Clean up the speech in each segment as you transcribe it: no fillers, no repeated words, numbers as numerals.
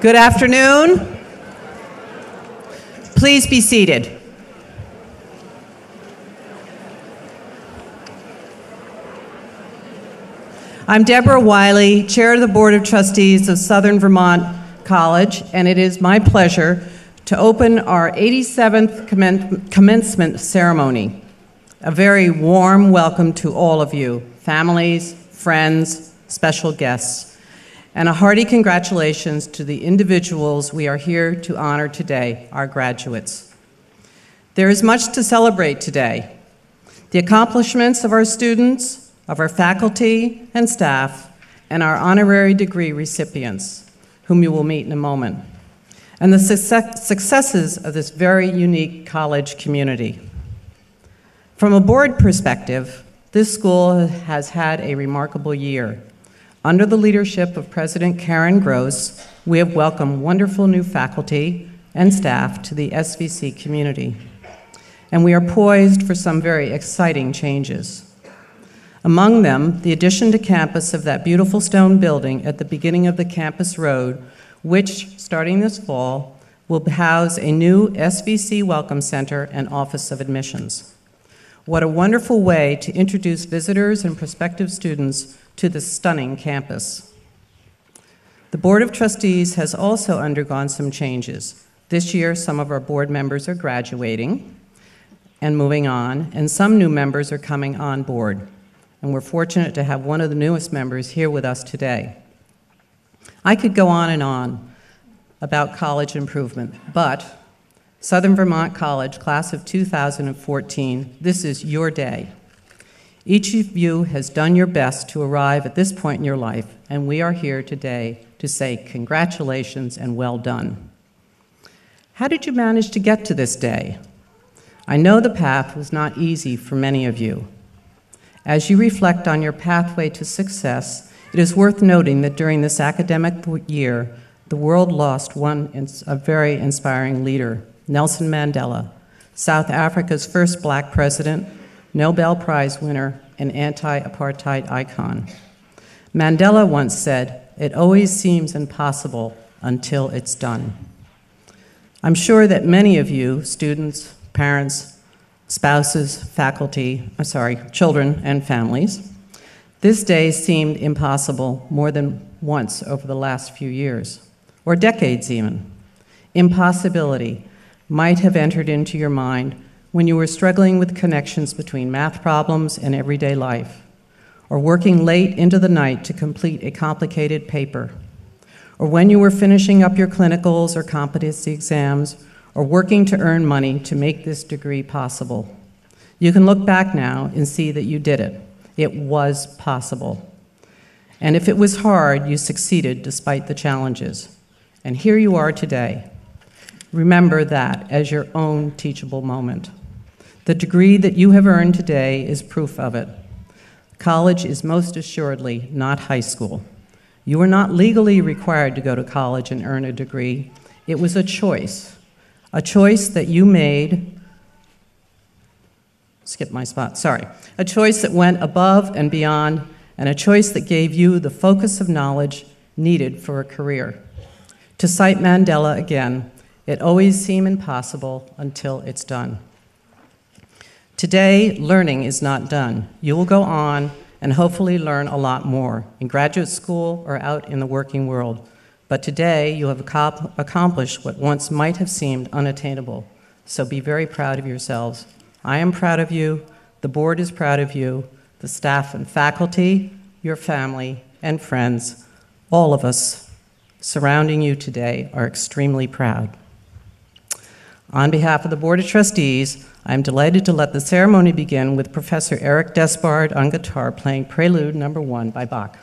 Good afternoon. Please be seated. I'm Deborah Wiley, Chair of the Board of Trustees of Southern Vermont College, and it is my pleasure to open our 87th commencement ceremony. A very warm welcome to all of you, families, friends, special guests, and a hearty congratulations to the individuals we are here to honor today, our graduates. There is much to celebrate today. The accomplishments of our students, of our faculty and staff, and our honorary degree recipients, whom you will meet in a moment, and the successes of this very unique college community. From a board perspective, this school has had a remarkable year. Under the leadership of President Karen Gross, we have welcomed wonderful new faculty and staff to the SVC community, and we are poised for some very exciting changes. Among them, the addition to campus of that beautiful stone building at the beginning of the campus road, which, starting this fall, will house a new SVC Welcome Center and Office of Admissions. What a wonderful way to introduce visitors and prospective students to this stunning campus. The Board of Trustees has also undergone some changes. This year, some of our board members are graduating and moving on, and some new members are coming on board. And we're fortunate to have one of the newest members here with us today. I could go on and on about college improvement, but Southern Vermont College, class of 2014, this is your day. Each of you has done your best to arrive at this point in your life, and we are here today to say congratulations and well done. How did you manage to get to this day? I know the path was not easy for many of you. As you reflect on your pathway to success, it is worth noting that during this academic year, the world lost a very inspiring leader, Nelson Mandela, South Africa's first black president, Nobel Prize winner, and anti-apartheid icon. Mandela once said, "It always seems impossible until it's done." I'm sure that many of you, students, parents, spouses, children and families, this day seemed impossible more than once over the last few years, or decades even. Impossibility might have entered into your mind when you were struggling with connections between math problems and everyday life, or working late into the night to complete a complicated paper, or when you were finishing up your clinicals or competency exams, or working to earn money to make this degree possible. You can look back now and see that you did it. It was possible. And if it was hard, you succeeded despite the challenges. And here you are today. Remember that as your own teachable moment. The degree that you have earned today is proof of it. College is most assuredly not high school. You are not legally required to go to college and earn a degree. It was a choice that you made, a choice that went above and beyond, and a choice that gave you the focus of knowledge needed for a career. To cite Mandela again, it always seems impossible until it's done. Today, learning is not done. You will go on and hopefully learn a lot more in graduate school or out in the working world. But today, you have accomplished what once might have seemed unattainable. So be very proud of yourselves. I am proud of you. The board is proud of you. The staff and faculty, your family, and friends, all of us surrounding you today are extremely proud. On behalf of the Board of Trustees, I'm delighted to let the ceremony begin with Professor Eric Despard on guitar playing Prelude No. 1 by Bach.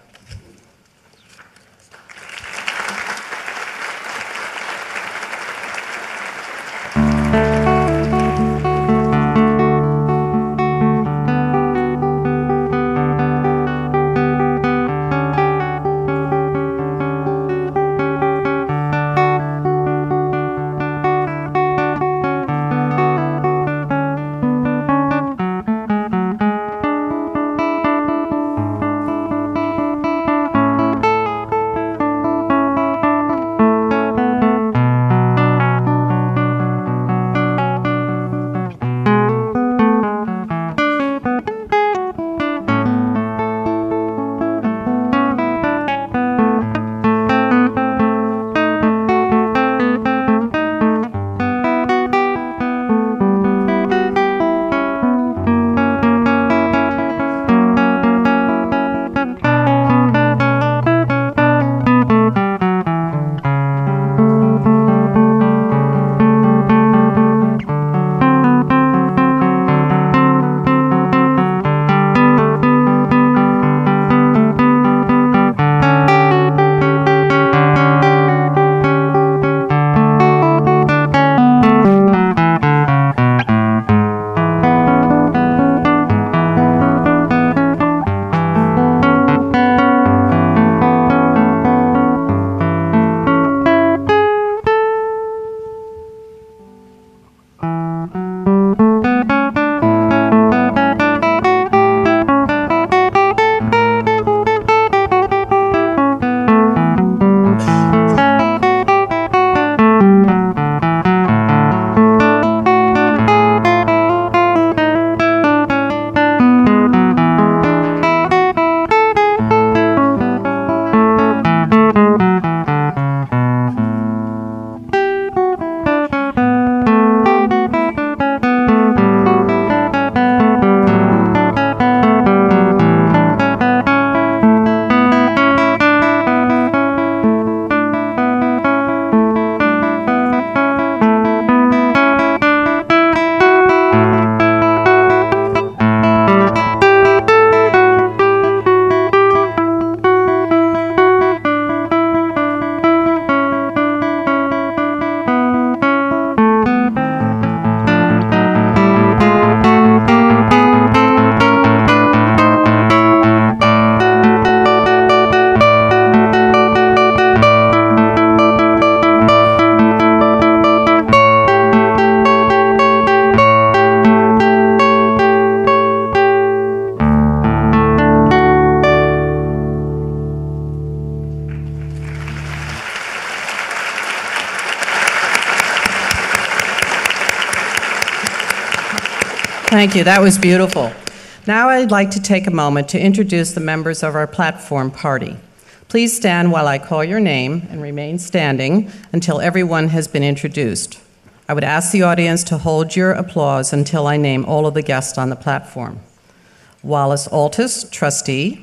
Thank you. That was beautiful. Now I'd like to take a moment to introduce the members of our platform party. Please stand while I call your name and remain standing until everyone has been introduced. I would ask the audience to hold your applause until I name all of the guests on the platform. Wallace Altus, trustee.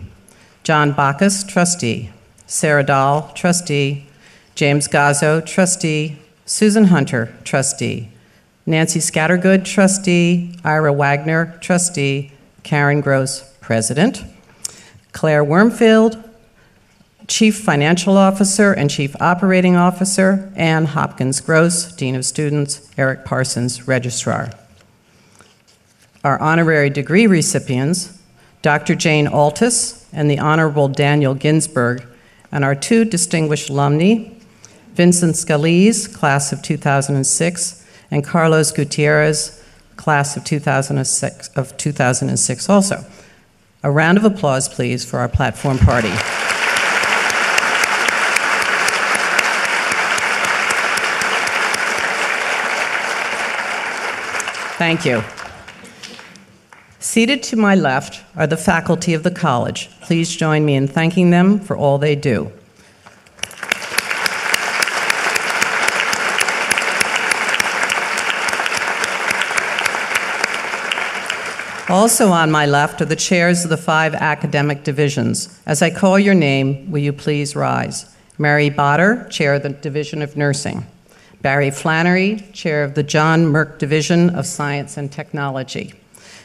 John Bacchus, trustee. Sarah Dahl, trustee. James Gazzo, trustee. Susan Hunter, trustee. Nancy Scattergood, trustee. Ira Wagner, trustee. Karen Gross, president. Claire Wormfield, Chief Financial Officer and Chief Operating Officer. Ann Hopkins Gross, Dean of Students. Eric Parsons, Registrar. Our honorary degree recipients, Dr. Jane Altus and the Honorable Daniel Ginsberg, and our two distinguished alumni, Vincent Scalise, class of 2006, and Carlos Gutierrez, class of 2006 also. A round of applause, please, for our platform party. Thank you. Seated to my left are the faculty of the college. Please join me in thanking them for all they do. Also on my left are the chairs of the 5 academic divisions. As I call your name, will you please rise? Mary Botter, Chair of the Division of Nursing. Barry Flannery, Chair of the John Merck Division of Science and Technology.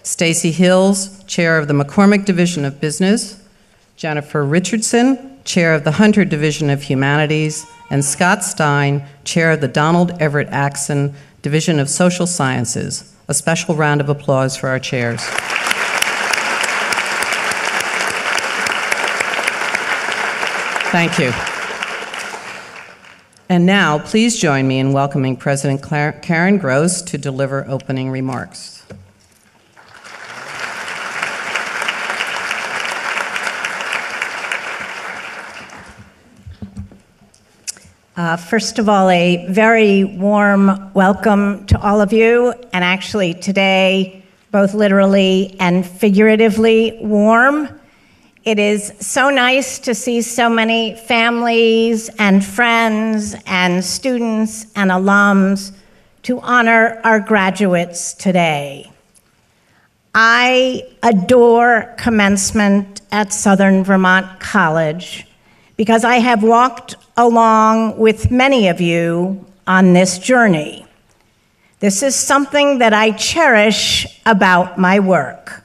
Stacy Hills, Chair of the McCormick Division of Business. Jennifer Richardson, Chair of the Hunter Division of Humanities. And Scott Stein, Chair of the Donald Everett Axon Division of Social Sciences. A special round of applause for our chairs. Thank you. And now, please join me in welcoming President Karen Gross to deliver opening remarks. First of all, a very warm welcome to all of you, and actually today, both literally and figuratively warm. It is so nice to see so many families and friends and students and alums to honor our graduates today. I adore commencement at Southern Vermont College because I have walked along with many of you on this journey. This is something that I cherish about my work.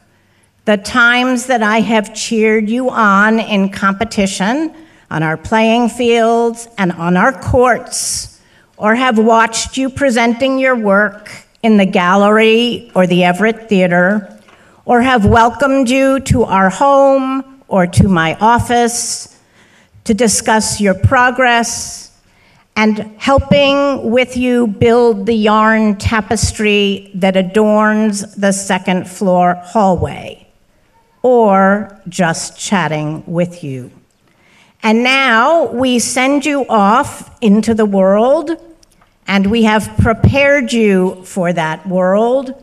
The times that I have cheered you on in competition, on our playing fields and on our courts, or have watched you presenting your work in the gallery or the Everett Theater, or have welcomed you to our home or to my office to discuss your progress, and helping with you build the yarn tapestry that adorns the second floor hallway, or just chatting with you. And now we send you off into the world, and we have prepared you for that world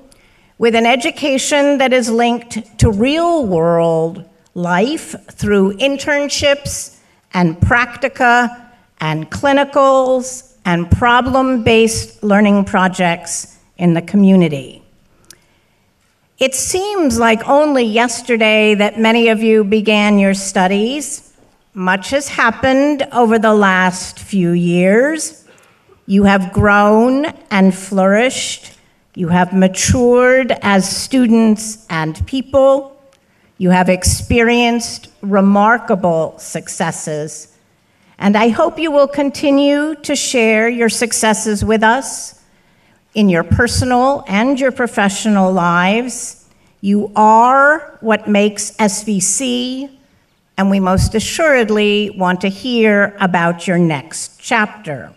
with an education that is linked to real-world life through internships and practica and clinicals and problem-based learning projects in the community. It seems like only yesterday that many of you began your studies. Much has happened over the last few years. You have grown and flourished. You have matured as students and people. You have experienced remarkable successes, and I hope you will continue to share your successes with us in your personal and your professional lives. You are what makes SVC, and we most assuredly want to hear about your next chapter.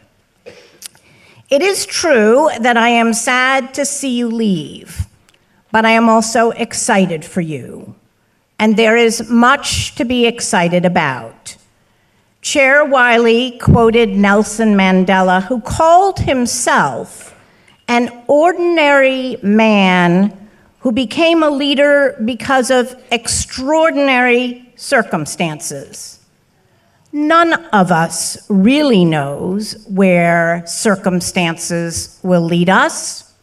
It is true that I am sad to see you leave, but I am also excited for you. And there is much to be excited about. Chair Wiley quoted Nelson Mandela, who called himself an ordinary man who became a leader because of extraordinary circumstances. None of us really knows where circumstances will lead us,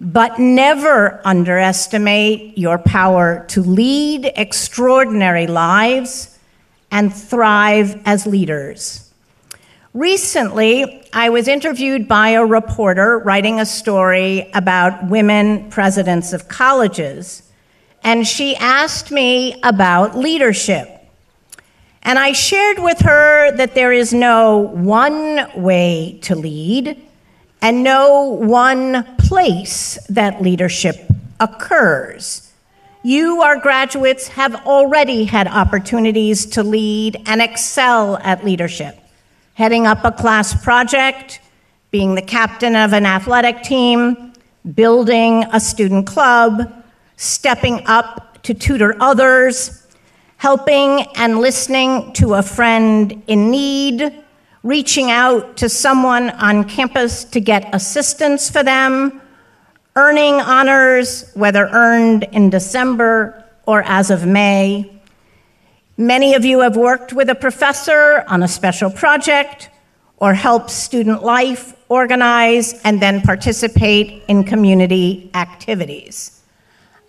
but never underestimate your power to lead extraordinary lives and thrive as leaders. Recently, I was interviewed by a reporter writing a story about women presidents of colleges, and she asked me about leadership. And I shared with her that there is no one way to lead and no one place that leadership occurs. You, our graduates, have already had opportunities to lead and excel at leadership. Heading up a class project, being the captain of an athletic team, building a student club, stepping up to tutor others, helping and listening to a friend in need, reaching out to someone on campus to get assistance for them, earning honors, whether earned in December or as of May. Many of you have worked with a professor on a special project or helped student life organize and then participate in community activities.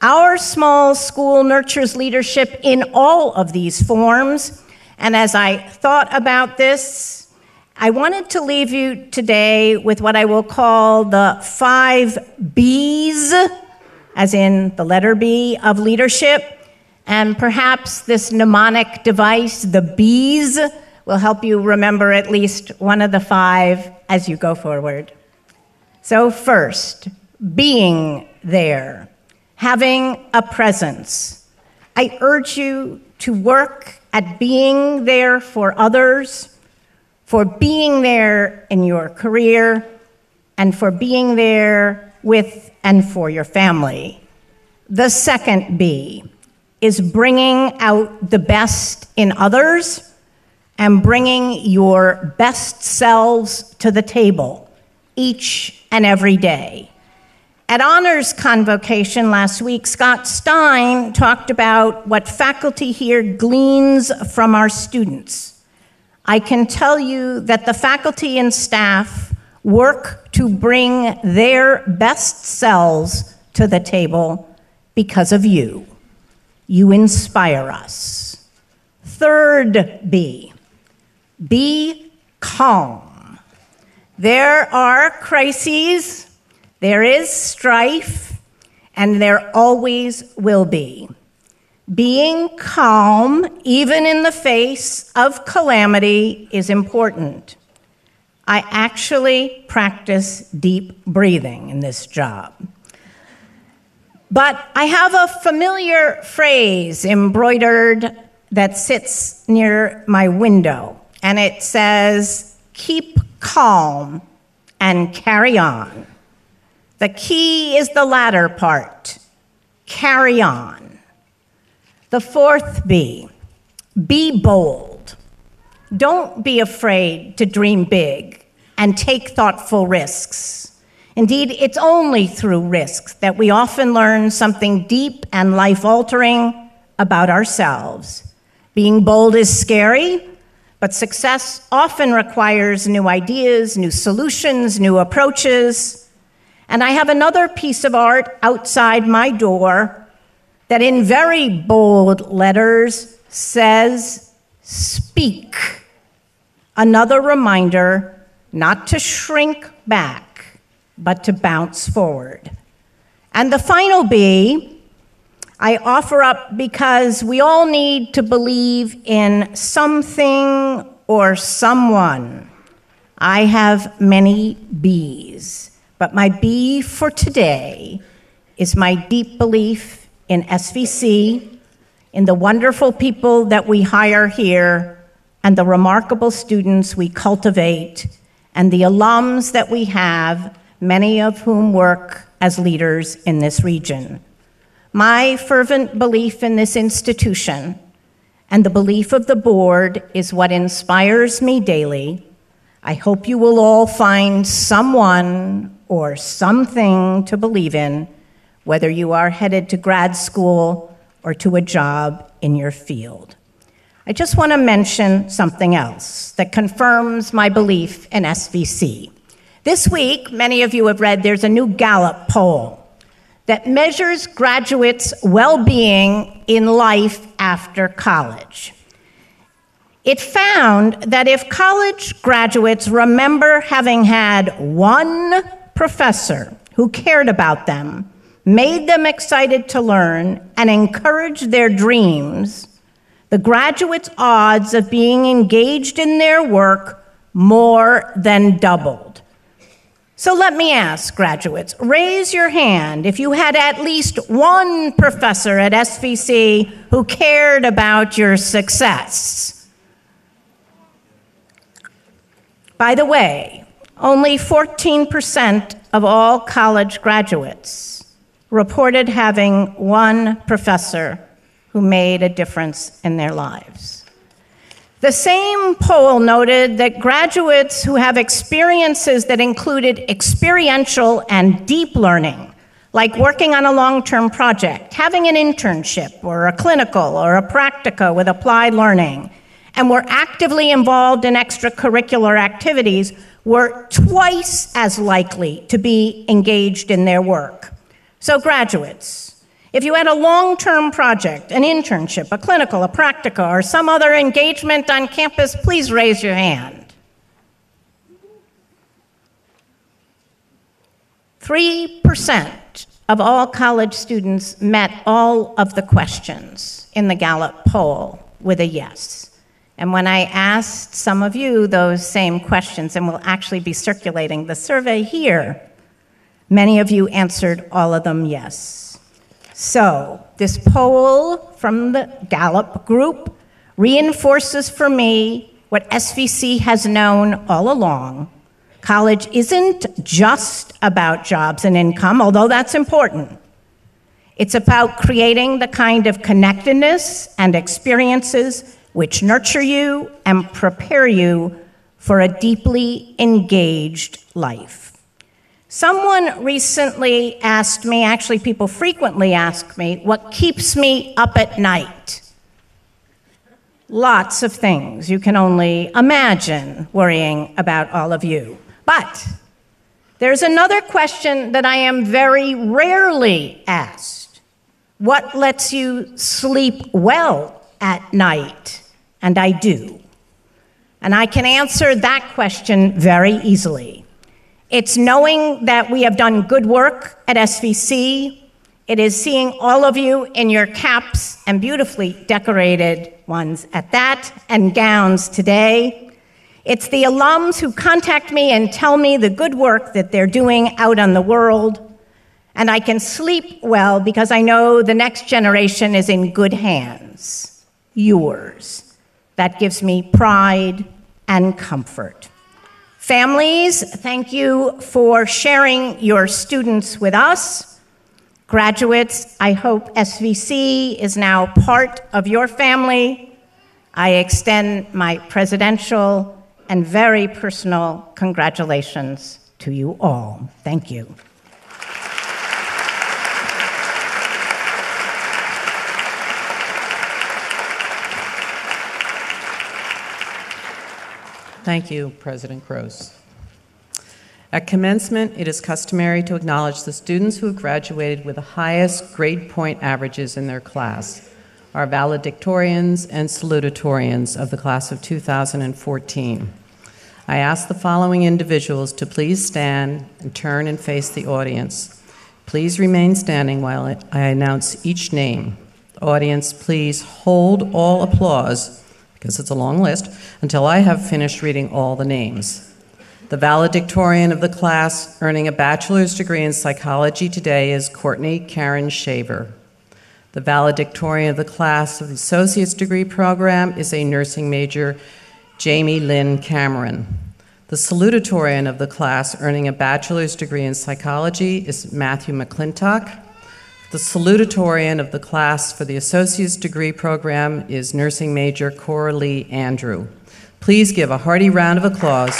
Our small school nurtures leadership in all of these forms, and as I thought about this, I wanted to leave you today with what I will call the 5 B's, as in the letter B of leadership. And perhaps this mnemonic device, the B's, will help you remember at least one of the 5 as you go forward. So first, being there, having a presence. I urge you to work at being there for others, for being there in your career, and for being there with and for your family. The second B is bringing out the best in others and bringing your best selves to the table each and every day. At Honors Convocation last week, Scott Stein talked about what faculty here gleans from our students. I can tell you that the faculty and staff work to bring their best selves to the table because of you. You inspire us. Third B, be calm. There are crises, there is strife, and there always will be. Being calm, even in the face of calamity, is important. I actually practice deep breathing in this job. But I have a familiar phrase embroidered that sits near my window, and it says, keep calm and carry on. The key is the latter part, carry on. The fourth B, be bold. Don't be afraid to dream big and take thoughtful risks. Indeed, it's only through risks that we often learn something deep and life-altering about ourselves. Being bold is scary, but success often requires new ideas, new solutions, new approaches. And I have another piece of art outside my door that in very bold letters says, speak. Another reminder not to shrink back, but to bounce forward. And the final B, I offer up because we all need to believe in something or someone. I have many B's, but my B for today is my deep belief in SVC, in the wonderful people that we hire here, and the remarkable students we cultivate, and the alums that we have, many of whom work as leaders in this region. My fervent belief in this institution and the belief of the board is what inspires me daily. I hope you will all find someone or something to believe in whether you are headed to grad school or to a job in your field. I just want to mention something else that confirms my belief in SVC. This week, many of you have read, there's a new Gallup poll that measures graduates' well-being in life after college. It found that if college graduates remember having had one professor who cared about them, made them excited to learn, and encouraged their dreams, the graduates' odds of being engaged in their work more than doubled. So let me ask, graduates, raise your hand if you had at least one professor at SVC who cared about your success. By the way, only 14% of all college graduates reported having one professor who made a difference in their lives. The same poll noted that graduates who have experiences that included experiential and deep learning, like working on a long-term project, having an internship or a clinical or a practica with applied learning, and were actively involved in extracurricular activities, were twice as likely to be engaged in their work. So graduates, if you had a long-term project, an internship, a clinical, a practica, or some other engagement on campus, please raise your hand. 3% of all college students met all of the questions in the Gallup poll with a yes. And when I asked some of you those same questions, and we'll actually be circulating the survey here, many of you answered all of them yes. So this poll from the Gallup group reinforces for me what SVC has known all along. College isn't just about jobs and income, although that's important. It's about creating the kind of connectedness and experiences which nurture you and prepare you for a deeply engaged life. Someone recently asked me, actually people frequently ask me, what keeps me up at night? Lots of things you can only imagine worrying about all of you. But there's another question that I am very rarely asked. What lets you sleep well at night? And I do. And I can answer that question very easily. It's knowing that we have done good work at SVC. It is seeing all of you in your caps and beautifully decorated ones at that, and gowns today. It's the alums who contact me and tell me the good work that they're doing out on the world. And I can sleep well because I know the next generation is in good hands, yours. That gives me pride and comfort. Families, thank you for sharing your students with us. Graduates, I hope SVC is now part of your family. I extend my presidential and very personal congratulations to you all. Thank you. Thank you, President Gross. At commencement, it is customary to acknowledge the students who have graduated with the highest grade point averages in their class, our valedictorians and salutatorians of the class of 2014. I ask the following individuals to please stand and turn and face the audience. Please remain standing while I announce each name. Audience, please hold all applause, because it's a long list, until I have finished reading all the names. The valedictorian of the class earning a bachelor's degree in psychology today is Courtney Karen Shaver. The valedictorian of the class of the associate's degree program is a nursing major, Jamie Lynn Cameron. The salutatorian of the class earning a bachelor's degree in psychology is Matthew McClintock. The salutatorian of the class for the associate's degree program is nursing major Cora Lee Andrew. Please give a hearty round of applause.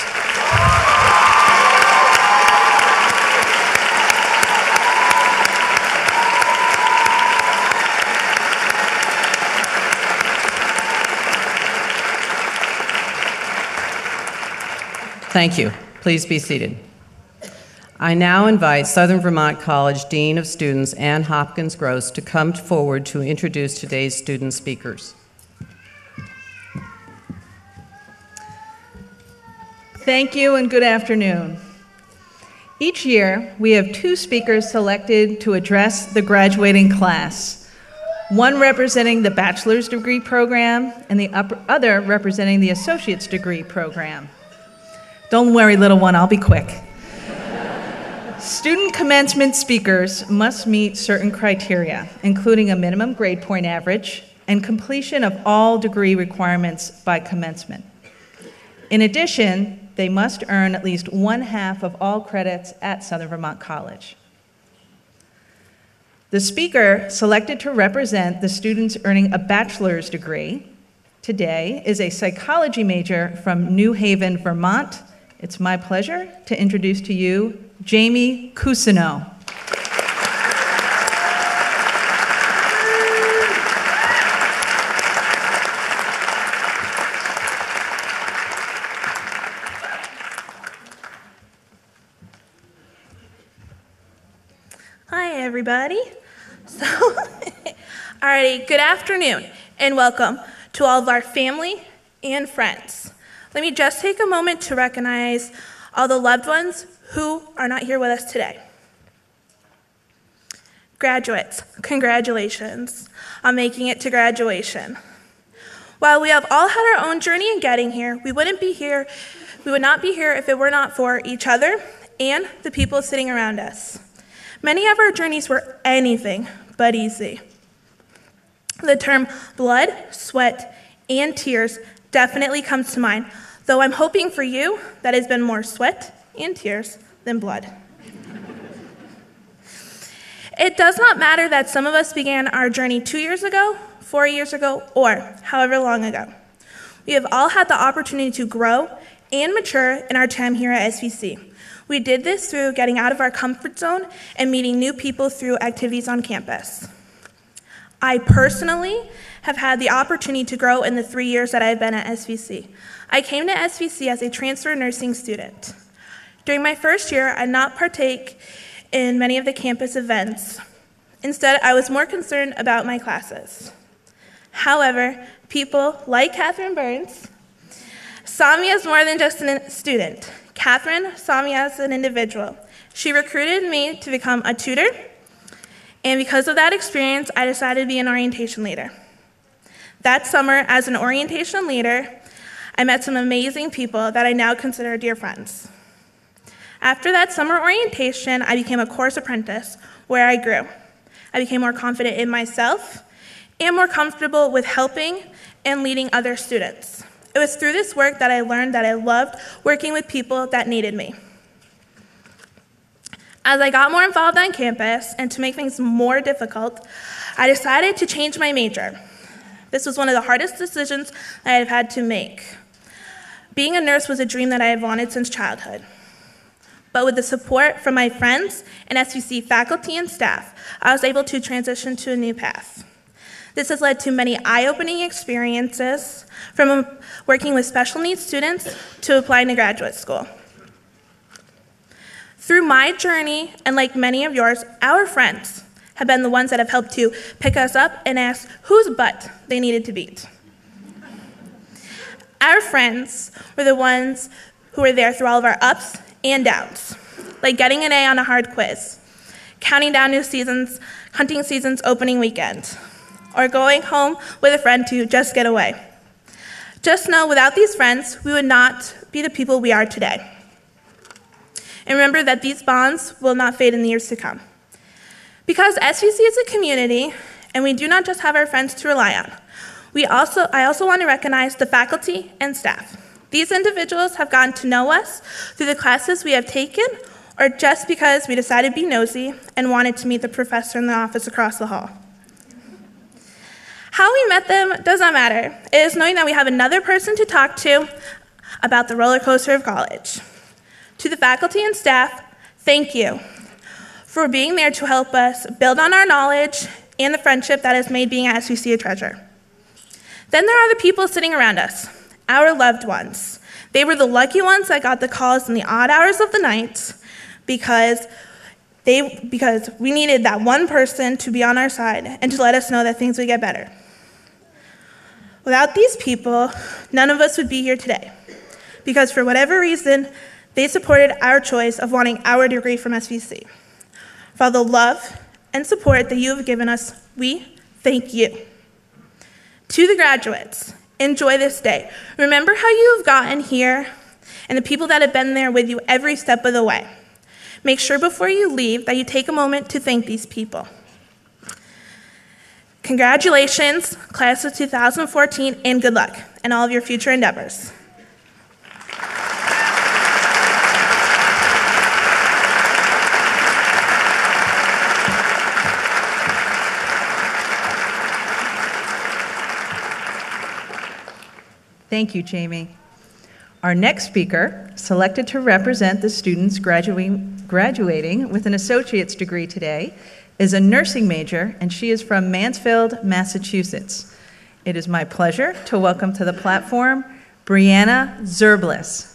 Thank you. Please be seated. I now invite Southern Vermont College Dean of Students Ann Hopkins Gross to come forward to introduce today's student speakers. Thank you and good afternoon. Each year, we have 2 speakers selected to address the graduating class, one representing the bachelor's degree program and the other representing the associate's degree program. Don't worry, little one, I'll be quick. Student commencement speakers must meet certain criteria, including a minimum grade point average and completion of all degree requirements by commencement. In addition, they must earn at least 1/2 of all credits at Southern Vermont College. The speaker selected to represent the students earning a bachelor's degree today is a psychology major from New Haven, Vermont. It's my pleasure to introduce to you Jamie Cousineau. Hi, everybody. Alrighty, good afternoon, and welcome to all of our family and friends. Let me just take a moment to recognize all the loved ones who are not here with us today. Graduates, congratulations on making it to graduation. While we have all had our own journey in getting here, we would not be here if it were not for each other and the people sitting around us. Many of our journeys were anything but easy. The term blood, sweat, and tears definitely comes to mind, though I'm hoping for you that it's been more sweat and tears than blood. It does not matter that some of us began our journey 2 years ago, 4 years ago, or however long ago. We have all had the opportunity to grow and mature in our time here at SVC. We did this through getting out of our comfort zone and meeting new people through activities on campus. I personally have had the opportunity to grow in the 3 years that I've been at SVC. I came to SVC as a transfer nursing student. During my first year, I did not partake in many of the campus events. Instead, I was more concerned about my classes. However, people like Catherine Burns saw me as more than just a student. Catherine saw me as an individual. She recruited me to become a tutor, and because of that experience, I decided to be an orientation leader. That summer, as an orientation leader, I met some amazing people that I now consider dear friends. After that summer orientation, I became a course apprentice, where I grew. I became more confident in myself and more comfortable with helping and leading other students. It was through this work that I learned that I loved working with people that needed me. As I got more involved on campus, and to make things more difficult, I decided to change my major. This was one of the hardest decisions that I've had to make. Being a nurse was a dream that I have wanted since childhood. But with the support from my friends and SVC faculty and staff, I was able to transition to a new path. This has led to many eye-opening experiences, from working with special needs students to applying to graduate school. Through my journey, and like many of yours, our friends have been the ones that have helped to pick us up and ask whose butt they needed to beat. Our friends were the ones who were there through all of our ups and downs, like getting an A on a hard quiz, counting down new seasons, hunting season's opening weekend, or going home with a friend to just get away. Just know, without these friends, we would not be the people we are today. And remember that these bonds will not fade in the years to come. Because SVC is a community, and we do not just have our friends to rely on. I also want to recognize the faculty and staff. These individuals have gotten to know us through the classes we have taken, or just because we decided to be nosy and wanted to meet the professor in the office across the hall. How we met them does not matter. It is knowing that we have another person to talk to about the roller coaster of college. To the faculty and staff, thank you for being there to help us build on our knowledge and the friendship that has made being at SVC a treasure. Then there are the people sitting around us, our loved ones. They were the lucky ones that got the calls in the odd hours of the night because we needed that one person to be on our side and to let us know that things would get better. Without these people, none of us would be here today because for whatever reason, they supported our choice of wanting our degree from SVC. For all the love and support that you have given us, we thank you. To the graduates, enjoy this day. Remember how you have gotten here and the people that have been there with you every step of the way. Make sure before you leave that you take a moment to thank these people. Congratulations, class of 2014, and good luck in all of your future endeavors. Thank you, Jamie. Our next speaker, selected to represent the students graduating with an associate's degree today, is a nursing major, and she is from Mansfield, Massachusetts. It is my pleasure to welcome to the platform Brianna Zerblis.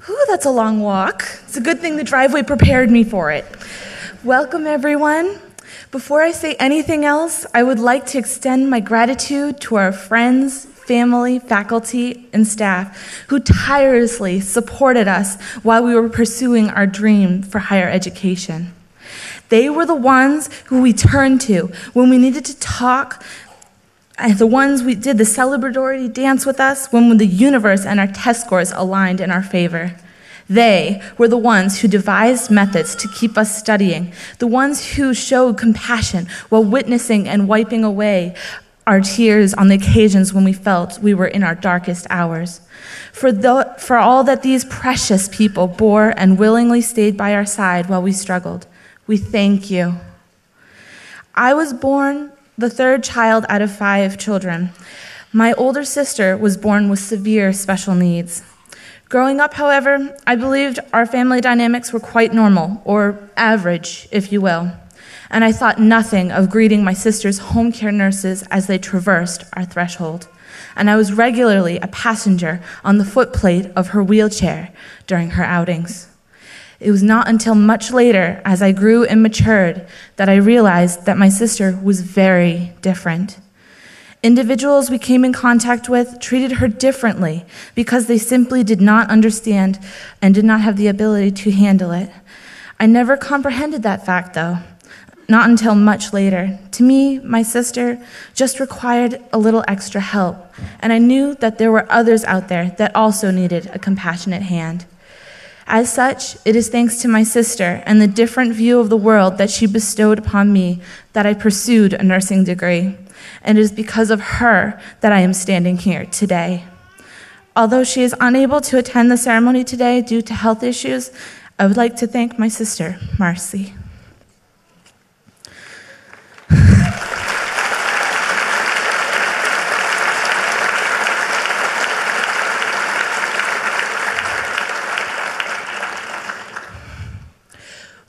Ooh, that's a long walk. It's a good thing the driveway prepared me for it. Welcome, everyone. Before I say anything else, I would like to extend my gratitude to our friends, family, faculty, and staff who tirelessly supported us while we were pursuing our dream for higher education. They were the ones who we turned to when we needed to talk, and the ones we did the celebratory dance with us when the universe and our test scores aligned in our favor. They were the ones who devised methods to keep us studying, the ones who showed compassion while witnessing and wiping away our tears on the occasions when we felt we were in our darkest hours. For all that these precious people bore and willingly stayed by our side while we struggled, we thank you. I was born the third child out of 5 children. My older sister was born with severe special needs. Growing up, however, I believed our family dynamics were quite normal, or average, if you will, and I thought nothing of greeting my sister's home care nurses as they traversed our threshold, and I was regularly a passenger on the footplate of her wheelchair during her outings. It was not until much later, as I grew and matured, that I realized that my sister was very different. Individuals we came in contact with treated her differently because they simply did not understand and did not have the ability to handle it. I never comprehended that fact, though, not until much later. To me, my sister just required a little extra help, and I knew that there were others out there that also needed a compassionate hand. As such, it is thanks to my sister and the different view of the world that she bestowed upon me that I pursued a nursing degree. And it is because of her that I am standing here today. Although she is unable to attend the ceremony today due to health issues, I would like to thank my sister, Marcy.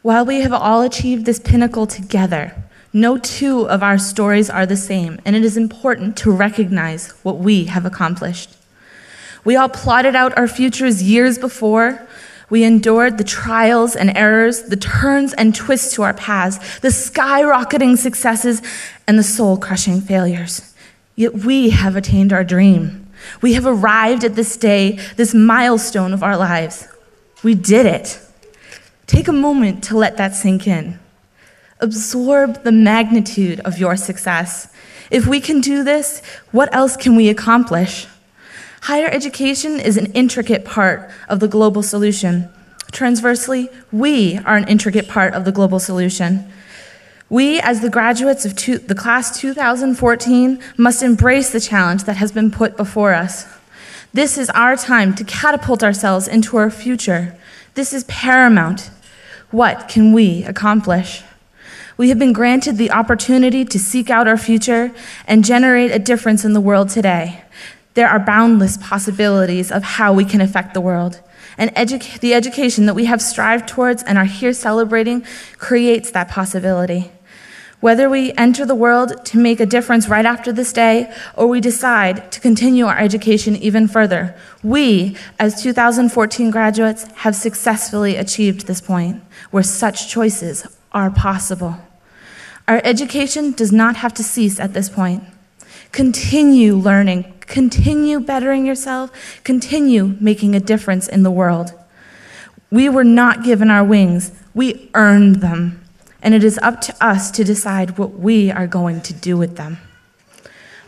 While we have all achieved this pinnacle together, no 2 of our stories are the same, and it is important to recognize what we have accomplished. We all plotted out our futures years before. We endured the trials and errors, the turns and twists to our paths, the skyrocketing successes, and the soul-crushing failures. Yet we have attained our dream. We have arrived at this day, this milestone of our lives. We did it. Take a moment to let that sink in. Absorb the magnitude of your success. If we can do this, what else can we accomplish? Higher education is an intricate part of the global solution. Transversely, we are an intricate part of the global solution. We, as the graduates of the class 2014, must embrace the challenge that has been put before us. This is our time to catapult ourselves into our future. This is paramount. What can we accomplish? We have been granted the opportunity to seek out our future and generate a difference in the world today. There are boundless possibilities of how we can affect the world. And the education that we have strived towards and are here celebrating creates that possibility. Whether we enter the world to make a difference right after this day, or we decide to continue our education even further, we, as 2014 graduates, have successfully achieved this point, where such choices are possible. Our education does not have to cease at this point. Continue learning, continue bettering yourself, continue making a difference in the world. We were not given our wings, we earned them. And it is up to us to decide what we are going to do with them.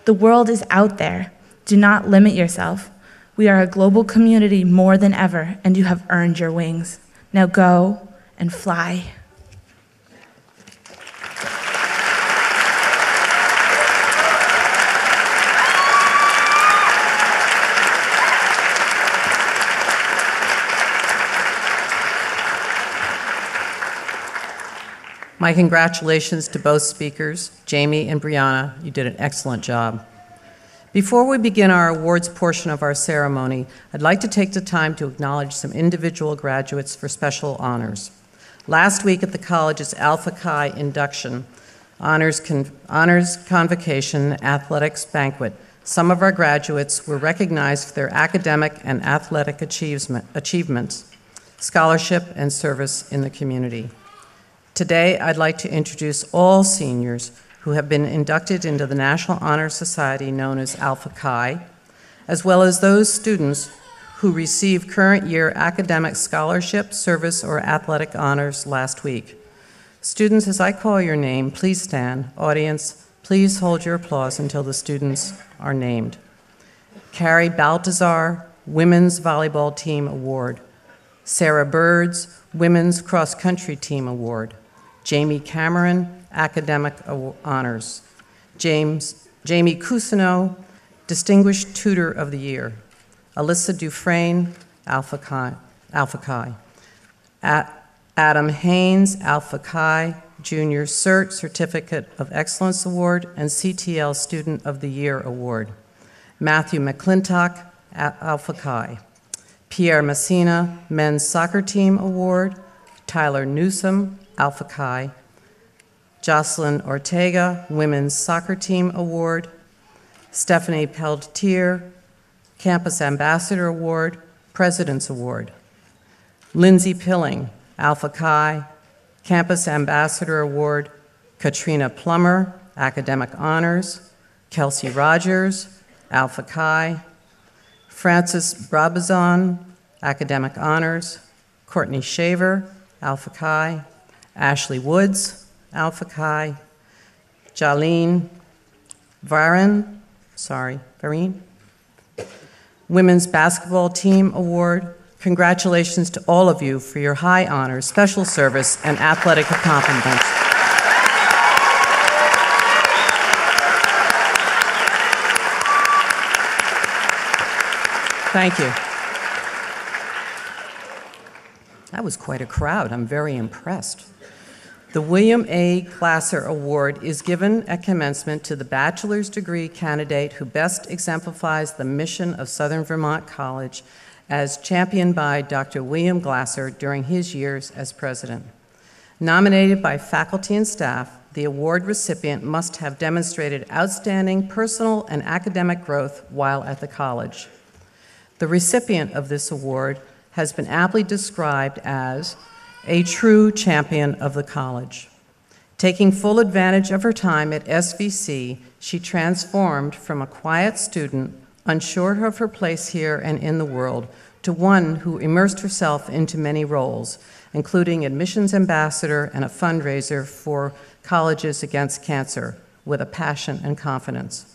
The world is out there. Do not limit yourself. We are a global community more than ever, and you have earned your wings. Now go and fly. My congratulations to both speakers, Jamie and Brianna. You did an excellent job. Before we begin our awards portion of our ceremony, I'd like to take the time to acknowledge some individual graduates for special honors. Last week at the college's Alpha Chi induction, honors convocation, athletics banquet, some of our graduates were recognized for their academic and athletic achievements, scholarship, and service in the community. Today, I'd like to introduce all seniors who have been inducted into the National Honor Society known as Alpha Chi, as well as those students who received current year academic scholarship, service, or athletic honors last week. Students, as I call your name, please stand. Audience, please hold your applause until the students are named. Carrie Baltazar, Women's Volleyball Team Award. Sarah Birds, Women's Cross Country Team Award. Jamie Cameron, Academic Honors. Jamie Cousineau, Distinguished Tutor of the Year. Alyssa Dufresne, Alpha Chi. Adam Haynes, Alpha Chi, Junior Cert, Certificate of Excellence Award, and CTL Student of the Year Award. Matthew McClintock, Alpha Chi. Pierre Messina, Men's Soccer Team Award. Tyler Newsom, Alpha Chi. Jocelyn Ortega, Women's Soccer Team Award. Stephanie Pelletier, Campus Ambassador Award, President's Award. Lindsay Pilling, Alpha Chi, Campus Ambassador Award. Katrina Plummer, Academic Honors. Kelsey Rogers, Alpha Chi. Francis Brabazon, Academic Honors. Courtney Shaver, Alpha Chi. Ashley Woods, Alpha Chi. Jalene Varine, Women's Basketball Team Award. Congratulations to all of you for your high honors, special service, and athletic accomplishments. Thank you. That was quite a crowd. I'm very impressed. The William A. Glasser Award is given at commencement to the bachelor's degree candidate who best exemplifies the mission of Southern Vermont College as championed by Dr. William Glasser during his years as president. Nominated by faculty and staff, the award recipient must have demonstrated outstanding personal and academic growth while at the college. The recipient of this award has been aptly described as a true champion of the college. Taking full advantage of her time at SVC, she transformed from a quiet student, unsure of her place here and in the world, to one who immersed herself into many roles, including admissions ambassador and a fundraiser for Colleges Against Cancer, with a passion and confidence.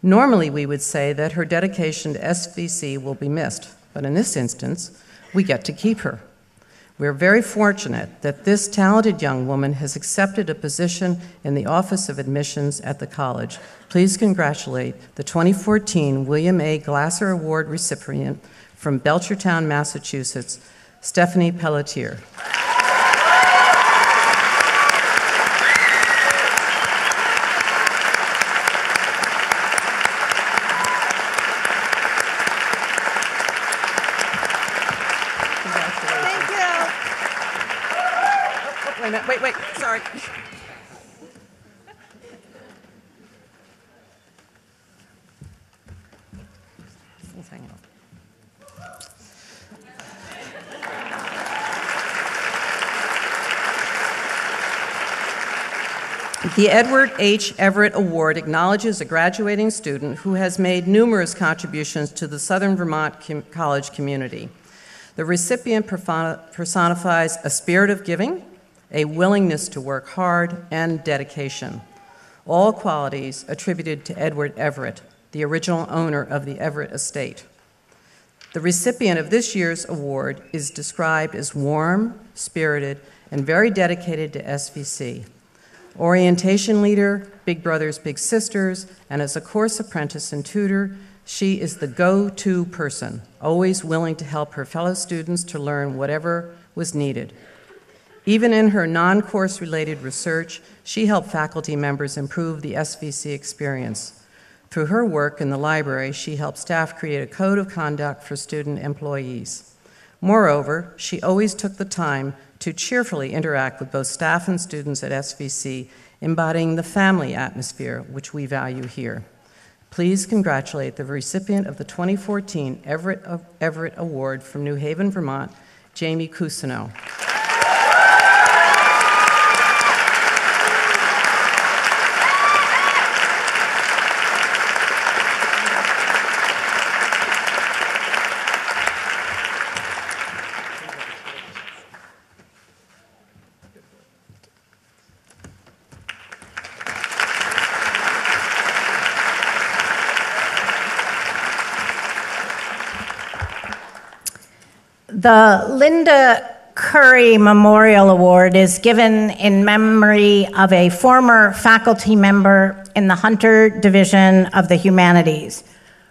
Normally, we would say that her dedication to SVC will be missed, but in this instance, we get to keep her. We're very fortunate that this talented young woman has accepted a position in the Office of Admissions at the college. Please congratulate the 2014 William A. Glasser Award recipient from Belchertown, Massachusetts, Stephanie Pelletier. start. Let's hang it up. The Edward H. Everett Award acknowledges a graduating student who has made numerous contributions to the Southern Vermont College community. The recipient personifies a spirit of giving, a willingness to work hard, and dedication, all qualities attributed to Edward Everett, the original owner of the Everett estate. The recipient of this year's award is described as warm, spirited, and very dedicated to SVC. Orientation leader, Big Brothers Big Sisters, and as a course apprentice and tutor, she is the go-to person, always willing to help her fellow students to learn whatever was needed. Even in her non-course related research, she helped faculty members improve the SVC experience. Through her work in the library, she helped staff create a code of conduct for student employees. Moreover, she always took the time to cheerfully interact with both staff and students at SVC, embodying the family atmosphere which we value here. Please congratulate the recipient of the 2014 Everett Award from New Haven, Vermont, Jamie Cousineau. The Linda Curry Memorial Award is given in memory of a former faculty member in the Hunter Division of the Humanities,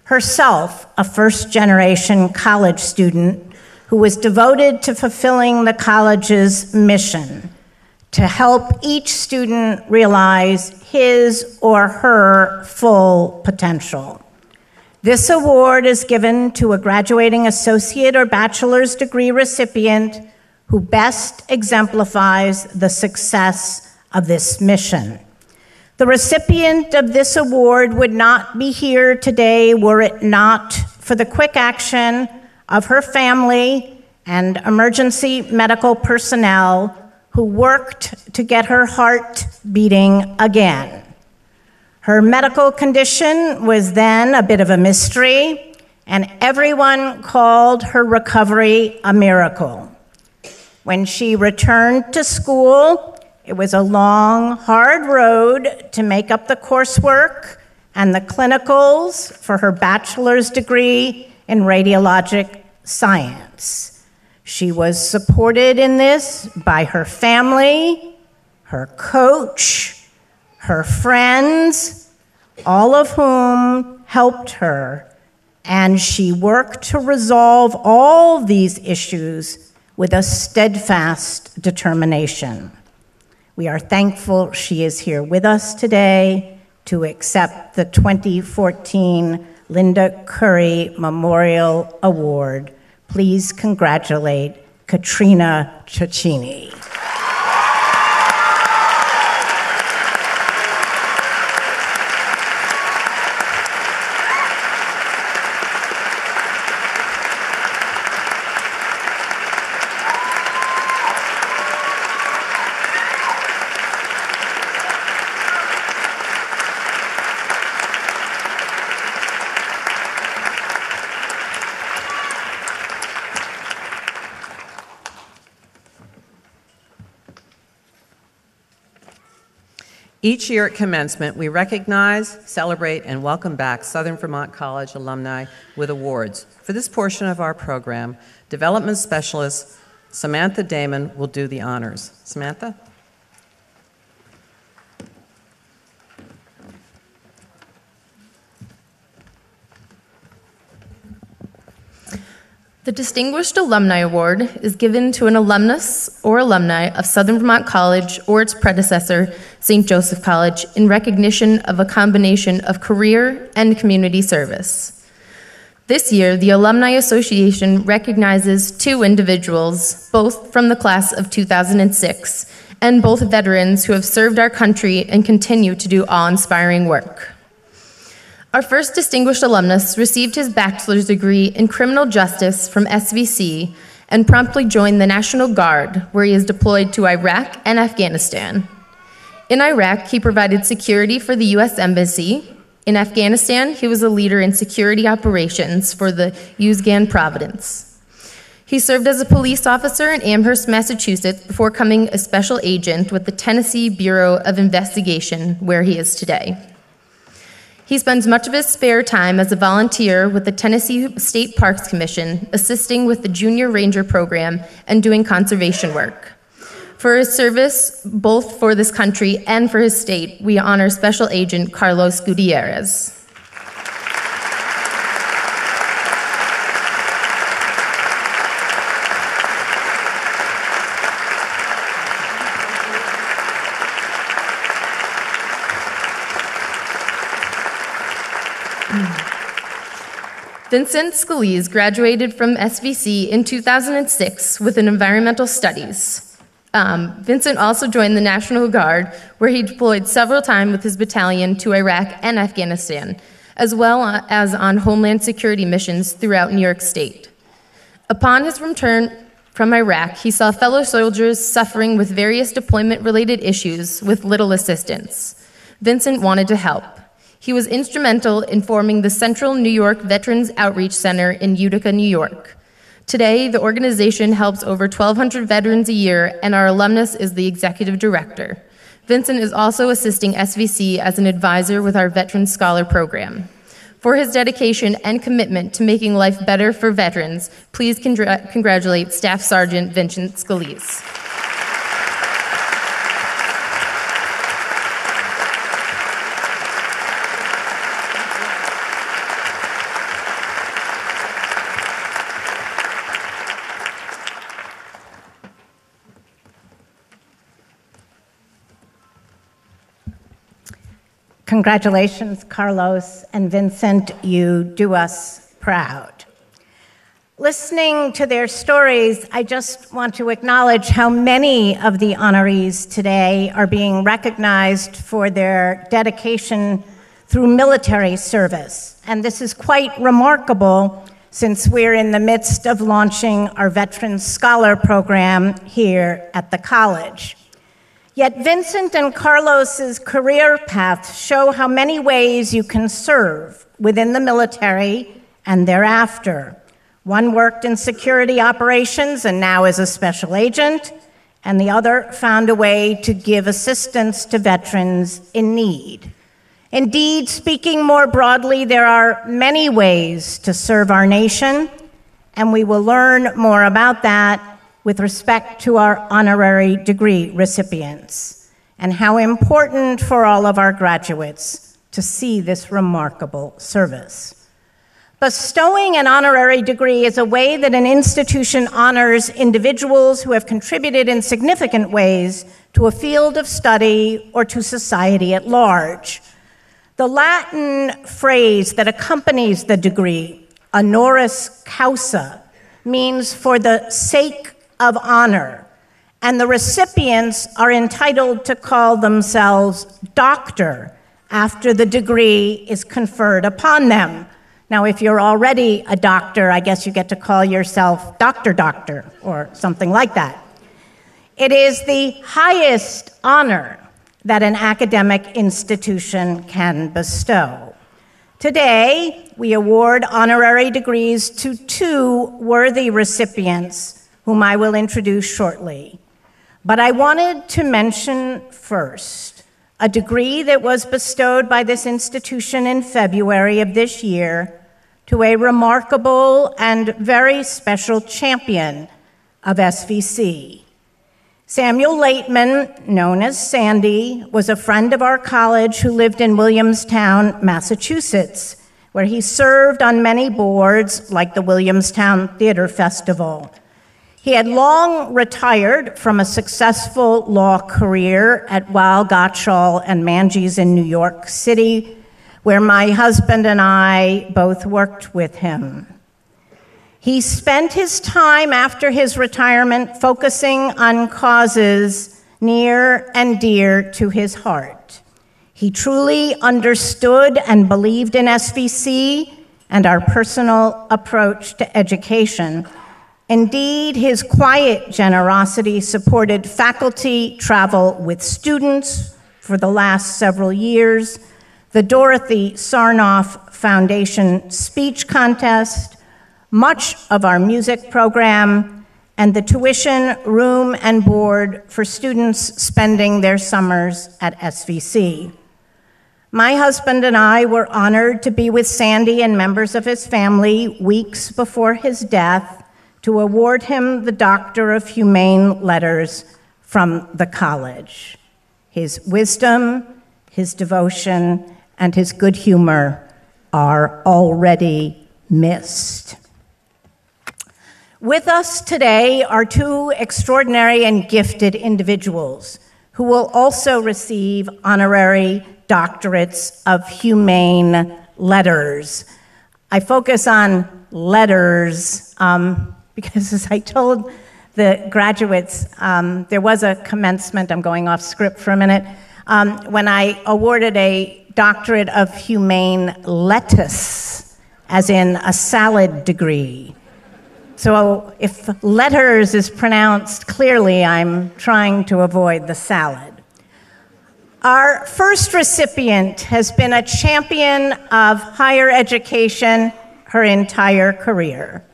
herself a first-generation college student who was devoted to fulfilling the college's mission to help each student realize his or her full potential. This award is given to a graduating associate or bachelor's degree recipient who best exemplifies the success of this mission. The recipient of this award would not be here today were it not for the quick action of her family and emergency medical personnel who worked to get her heart beating again. Her medical condition was then a bit of a mystery, and everyone called her recovery a miracle. When she returned to school, it was a long, hard road to make up the coursework and the clinicals for her bachelor's degree in radiologic science. She was supported in this by her family, her coach, her friends, all of whom helped her, and she worked to resolve all these issues with a steadfast determination. We are thankful she is here with us today to accept the 2014 Linda Curry Memorial Award. Please congratulate Katrina Ciccini. Each year at commencement, we recognize, celebrate, and welcome back Southern Vermont College alumni with awards. For this portion of our program, Development Specialist Samantha Damon will do the honors. Samantha? The Distinguished Alumni Award is given to an alumnus or alumni of Southern Vermont College or its predecessor, St. Joseph College, in recognition of a combination of career and community service. This year, the Alumni Association recognizes two individuals, both from the class of 2006, and both veterans who have served our country and continue to do awe-inspiring work. Our first distinguished alumnus received his bachelor's degree in criminal justice from SVC and promptly joined the National Guard, where he is deployed to Iraq and Afghanistan. In Iraq, he provided security for the U.S. Embassy. In Afghanistan, he was a leader in security operations for the Uzgan Providence. He served as a police officer in Amherst, Massachusetts, before becoming a special agent with the Tennessee Bureau of Investigation, where he is today. He spends much of his spare time as a volunteer with the Tennessee State Parks Commission, assisting with the Junior Ranger Program and doing conservation work. For his service, both for this country and for his state, we honor Special Agent Carlos Gutierrez. Vincent Scalise graduated from SVC in 2006 with an environmental studies. Vincent also joined the National Guard, where he deployed several times with his battalion to Iraq and Afghanistan, as well as on Homeland Security missions throughout New York State. Upon his return from Iraq, he saw fellow soldiers suffering with various deployment-related issues with little assistance. Vincent wanted to help. He was instrumental in forming the Central New York Veterans Outreach Center in Utica, New York. Today, the organization helps over 1,200 veterans a year, and our alumnus is the executive director. Vincent is also assisting SVC as an advisor with our Veteran Scholar Program. For his dedication and commitment to making life better for veterans, please congratulate Staff Sergeant Vincent Scalise. Congratulations, Carlos and Vincent. You do us proud. Listening to their stories, I just want to acknowledge how many of the honorees today are being recognized for their dedication through military service. And this is quite remarkable since we're in the midst of launching our Veteran Scholar Program here at the college. Yet Vincent and Carlos's career paths show how many ways you can serve within the military and thereafter. One worked in security operations and now is a special agent, and the other found a way to give assistance to veterans in need. Indeed, speaking more broadly, there are many ways to serve our nation, and we will learn more about that with respect to our honorary degree recipients, and how important for all of our graduates to see this remarkable service. Bestowing an honorary degree is a way that an institution honors individuals who have contributed in significant ways to a field of study or to society at large. The Latin phrase that accompanies the degree, honoris causa, means for the sake of honor, and the recipients are entitled to call themselves doctor after the degree is conferred upon them. Now, if you're already a doctor, I guess you get to call yourself doctor, or something like that. It is the highest honor that an academic institution can bestow. Today, we award honorary degrees to two worthy recipients whom I will introduce shortly. But I wanted to mention first a degree that was bestowed by this institution in February of this year to a remarkable and very special champion of SVC. Samuel Laitman, known as Sandy, was a friend of our college who lived in Williamstown, Massachusetts, where he served on many boards like the Williamstown Theater Festival. He had long retired from a successful law career at Weil, Gotshal and Manges in New York City, where my husband and I both worked with him. He spent his time after his retirement focusing on causes near and dear to his heart. He truly understood and believed in SVC and our personal approach to education. Indeed, his quiet generosity supported faculty travel with students for the last several years, the Dorothy Sarnoff Foundation speech contest, much of our music program, and the tuition, room, and board for students spending their summers at SVC. My husband and I were honored to be with Sandy and members of his family weeks before his death to award him the Doctor of Humane Letters from the college. His wisdom, his devotion, and his good humor are already missed. With us today are two extraordinary and gifted individuals who will also receive honorary doctorates of humane letters. I focus on letters because, as I told the graduates, there was a commencement, I'm going off script for a minute, when I awarded a doctorate of humane lettuce, as in a salad degree. So if letters is pronounced clearly, I'm trying to avoid the salad. Our first recipient has been a champion of higher education her entire career.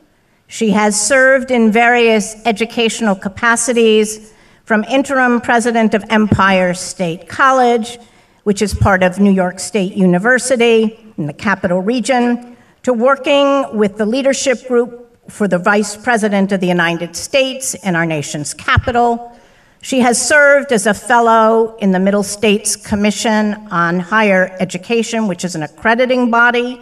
She has served in various educational capacities, from interim president of Empire State College, which is part of New York State University in the Capital Region, to working with the leadership group for the Vice President of the United States in our nation's capital. She has served as a fellow in the Middle States Commission on Higher Education, which is an accrediting body,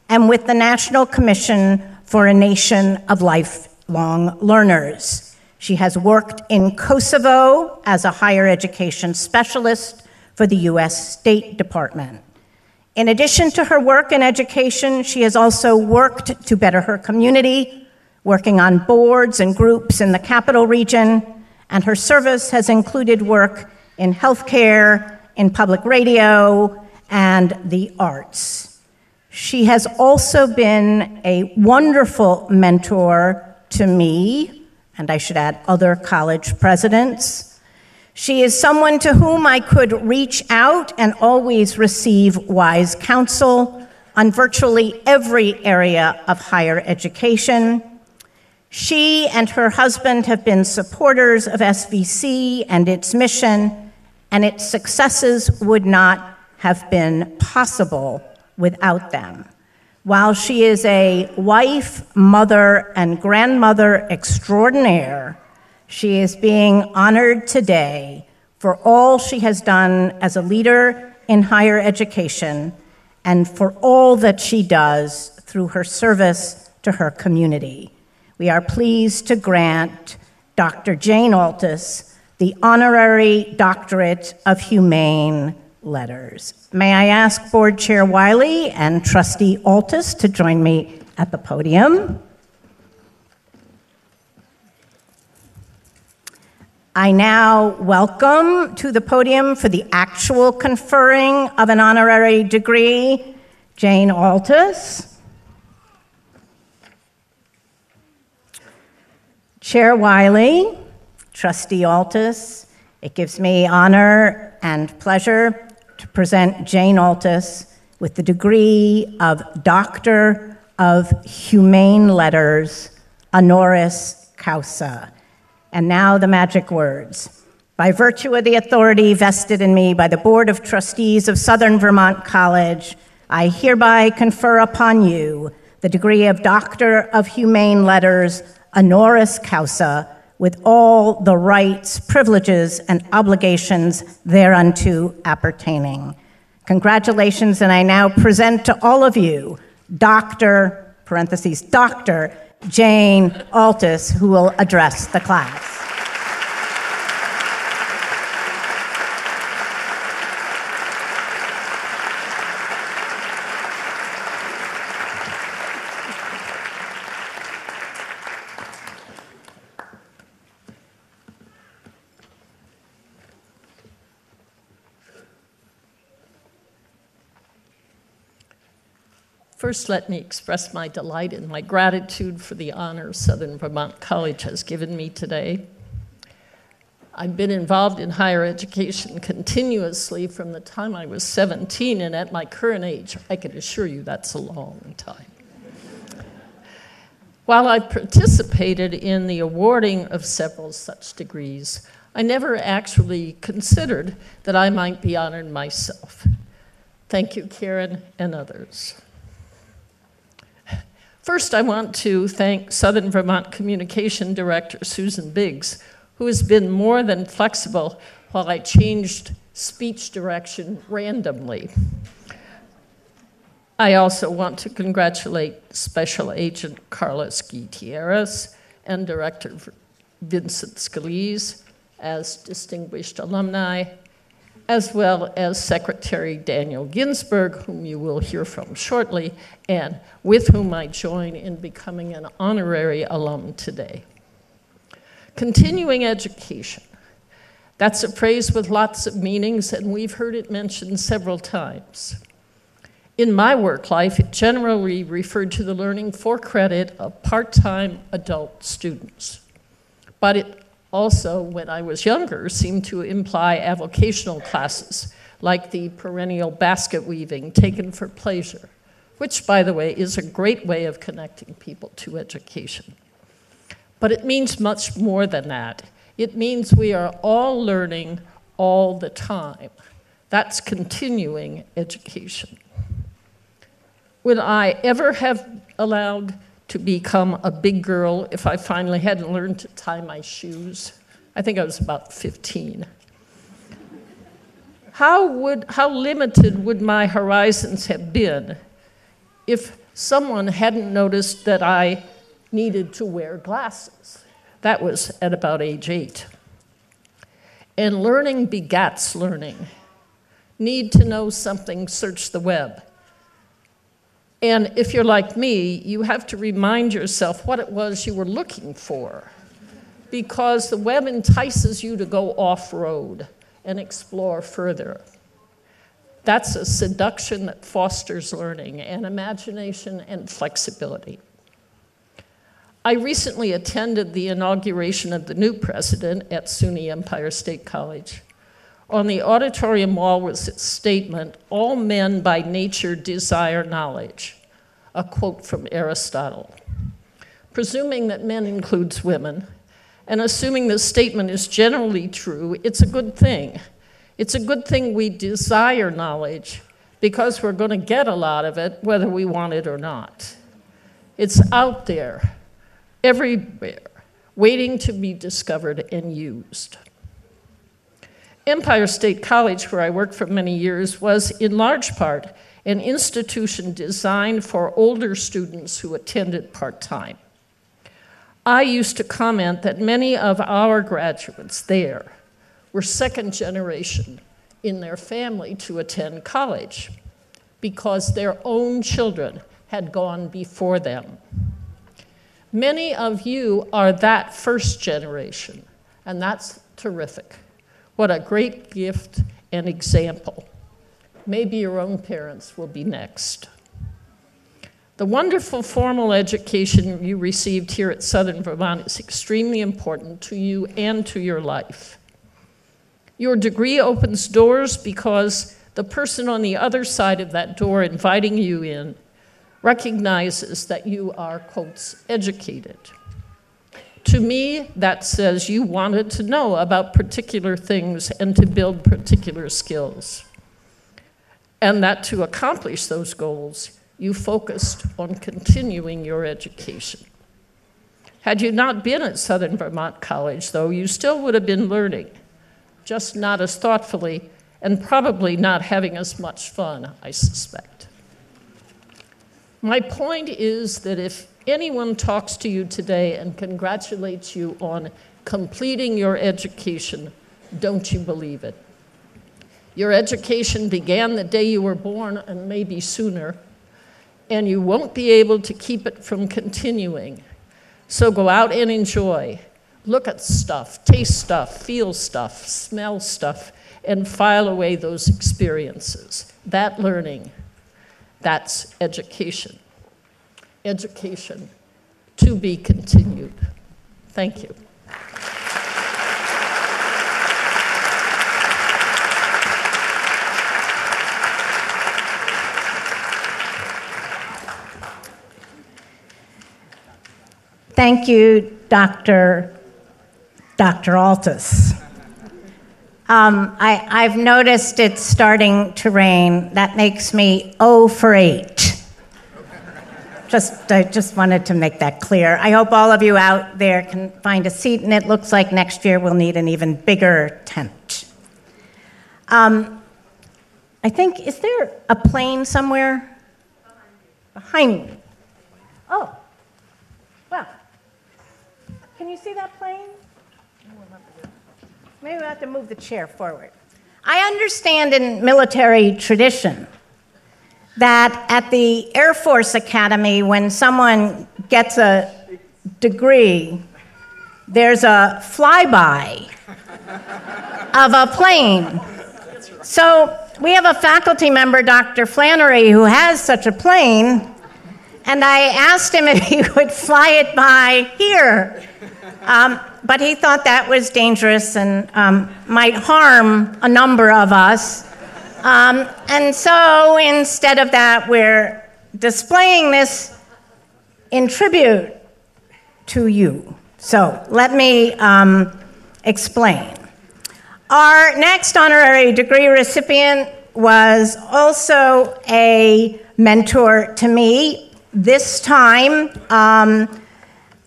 and with the National Commission for a Nation of Lifelong Learners. She has worked in Kosovo as a higher education specialist for the U.S. State Department. In addition to her work in education, she has also worked to better her community, working on boards and groups in the Capital Region, and her service has included work in healthcare, in public radio, and the arts. She has also been a wonderful mentor to me, and I should add other college presidents. She is someone to whom I could reach out and always receive wise counsel on virtually every area of higher education. She and her husband have been supporters of SVC and its mission, and its successes would not have been possible without them. While she is a wife, mother, and grandmother extraordinaire, she is being honored today for all she has done as a leader in higher education and for all that she does through her service to her community. We are pleased to grant Dr. Jane Altus the Honorary Doctorate of Humane Letters. May I ask Board Chair Wiley and Trustee Altus to join me at the podium. I now welcome to the podium for the actual conferring of an honorary degree, Jane Altus. Chair Wiley, Trustee Altus, it gives me honor and pleasure to present Jane Altus with the degree of Doctor of Humane Letters, honoris causa. And now the magic words. By virtue of the authority vested in me by the Board of Trustees of Southern Vermont College, I hereby confer upon you the degree of Doctor of Humane Letters, honoris causa, with all the rights, privileges, and obligations thereunto appertaining. Congratulations, and I now present to all of you Dr. Jane Altus, who will address the class. First, let me express my delight and my gratitude for the honor Southern Vermont College has given me today. I've been involved in higher education continuously from the time I was 17, and at my current age, I can assure you that's a long time. While I participated in the awarding of several such degrees, I never actually considered that I might be honored myself. Thank you, Karen and others. First, I want to thank Southern Vermont Communication Director Susan Biggs, who has been more than flexible while I changed speech direction randomly. I also want to congratulate Special Agent Carlos Gutierrez and Director Vincent Scalise as distinguished alumni, as well as Secretary Daniel Ginsberg, whom you will hear from shortly, and with whom I join in becoming an honorary alum today. Continuing education. That's a phrase with lots of meanings, and we've heard it mentioned several times. In my work life, it generally referred to the learning for credit of part-time adult students. But it also, when I was younger, seemed to imply avocational classes, like the perennial basket weaving taken for pleasure, which, by the way, is a great way of connecting people to education. But it means much more than that. It means we are all learning all the time. That's continuing education. Would I ever have allowed to become a big girl if I finally hadn't learned to tie my shoes? I think I was about 15. How limited would my horizons have been if someone hadn't noticed that I needed to wear glasses? That was at about age 8. And learning begats learning. Need to know something, search the web. And if you're like me, you have to remind yourself what it was you were looking for, because the web entices you to go off-road and explore further. That's a seduction that fosters learning and imagination and flexibility. I recently attended the inauguration of the new president at SUNY Empire State College. On the auditorium wall was its statement, "All men by nature desire knowledge," a quote from Aristotle. Presuming that men includes women, and assuming this statement is generally true, it's a good thing. It's a good thing we desire knowledge, because we're going to get a lot of it whether we want it or not. It's out there, everywhere, waiting to be discovered and used. Empire State College, where I worked for many years, was in large part an institution designed for older students who attended part-time. I used to comment that many of our graduates there were second generation in their family to attend college because their own children had gone before them. Many of you are that first generation, and that's terrific. What a great gift and example. Maybe your own parents will be next. The wonderful formal education you received here at Southern Vermont is extremely important to you and to your life. Your degree opens doors because the person on the other side of that door inviting you in recognizes that you are, quotes, educated. To me, that says you wanted to know about particular things and to build particular skills. And that to accomplish those goals, you focused on continuing your education. Had you not been at Southern Vermont College, though, you still would have been learning, just not as thoughtfully and probably not having as much fun, I suspect. My point is that if anyone talks to you today and congratulates you on completing your education, don't you believe it. Your education began the day you were born and maybe sooner, and you won't be able to keep it from continuing. So go out and enjoy. Look at stuff, taste stuff, feel stuff, smell stuff, and file away those experiences, that learning. That's education. Education to be continued. Thank you. Thank you, Dr. Altus. I've noticed it's starting to rain. That makes me 0 for 8. I just wanted to make that clear. I hope all of you out there can find a seat, and it looks like next year we'll need an even bigger tent. I think, is there a plane somewhere? Behind me. Oh, well. Can you see that plane? Maybe we'll have to move the chair forward. I understand in military tradition that at the Air Force Academy, when someone gets a degree, there's a flyby of a plane. So we have a faculty member, Dr. Flannery, who has such a plane, and I asked him if he would fly it by here. But he thought that was dangerous and might harm a number of us. And so instead of that, we're displaying this in tribute to you. So let me explain. Our next honorary degree recipient was also a mentor to me. This time,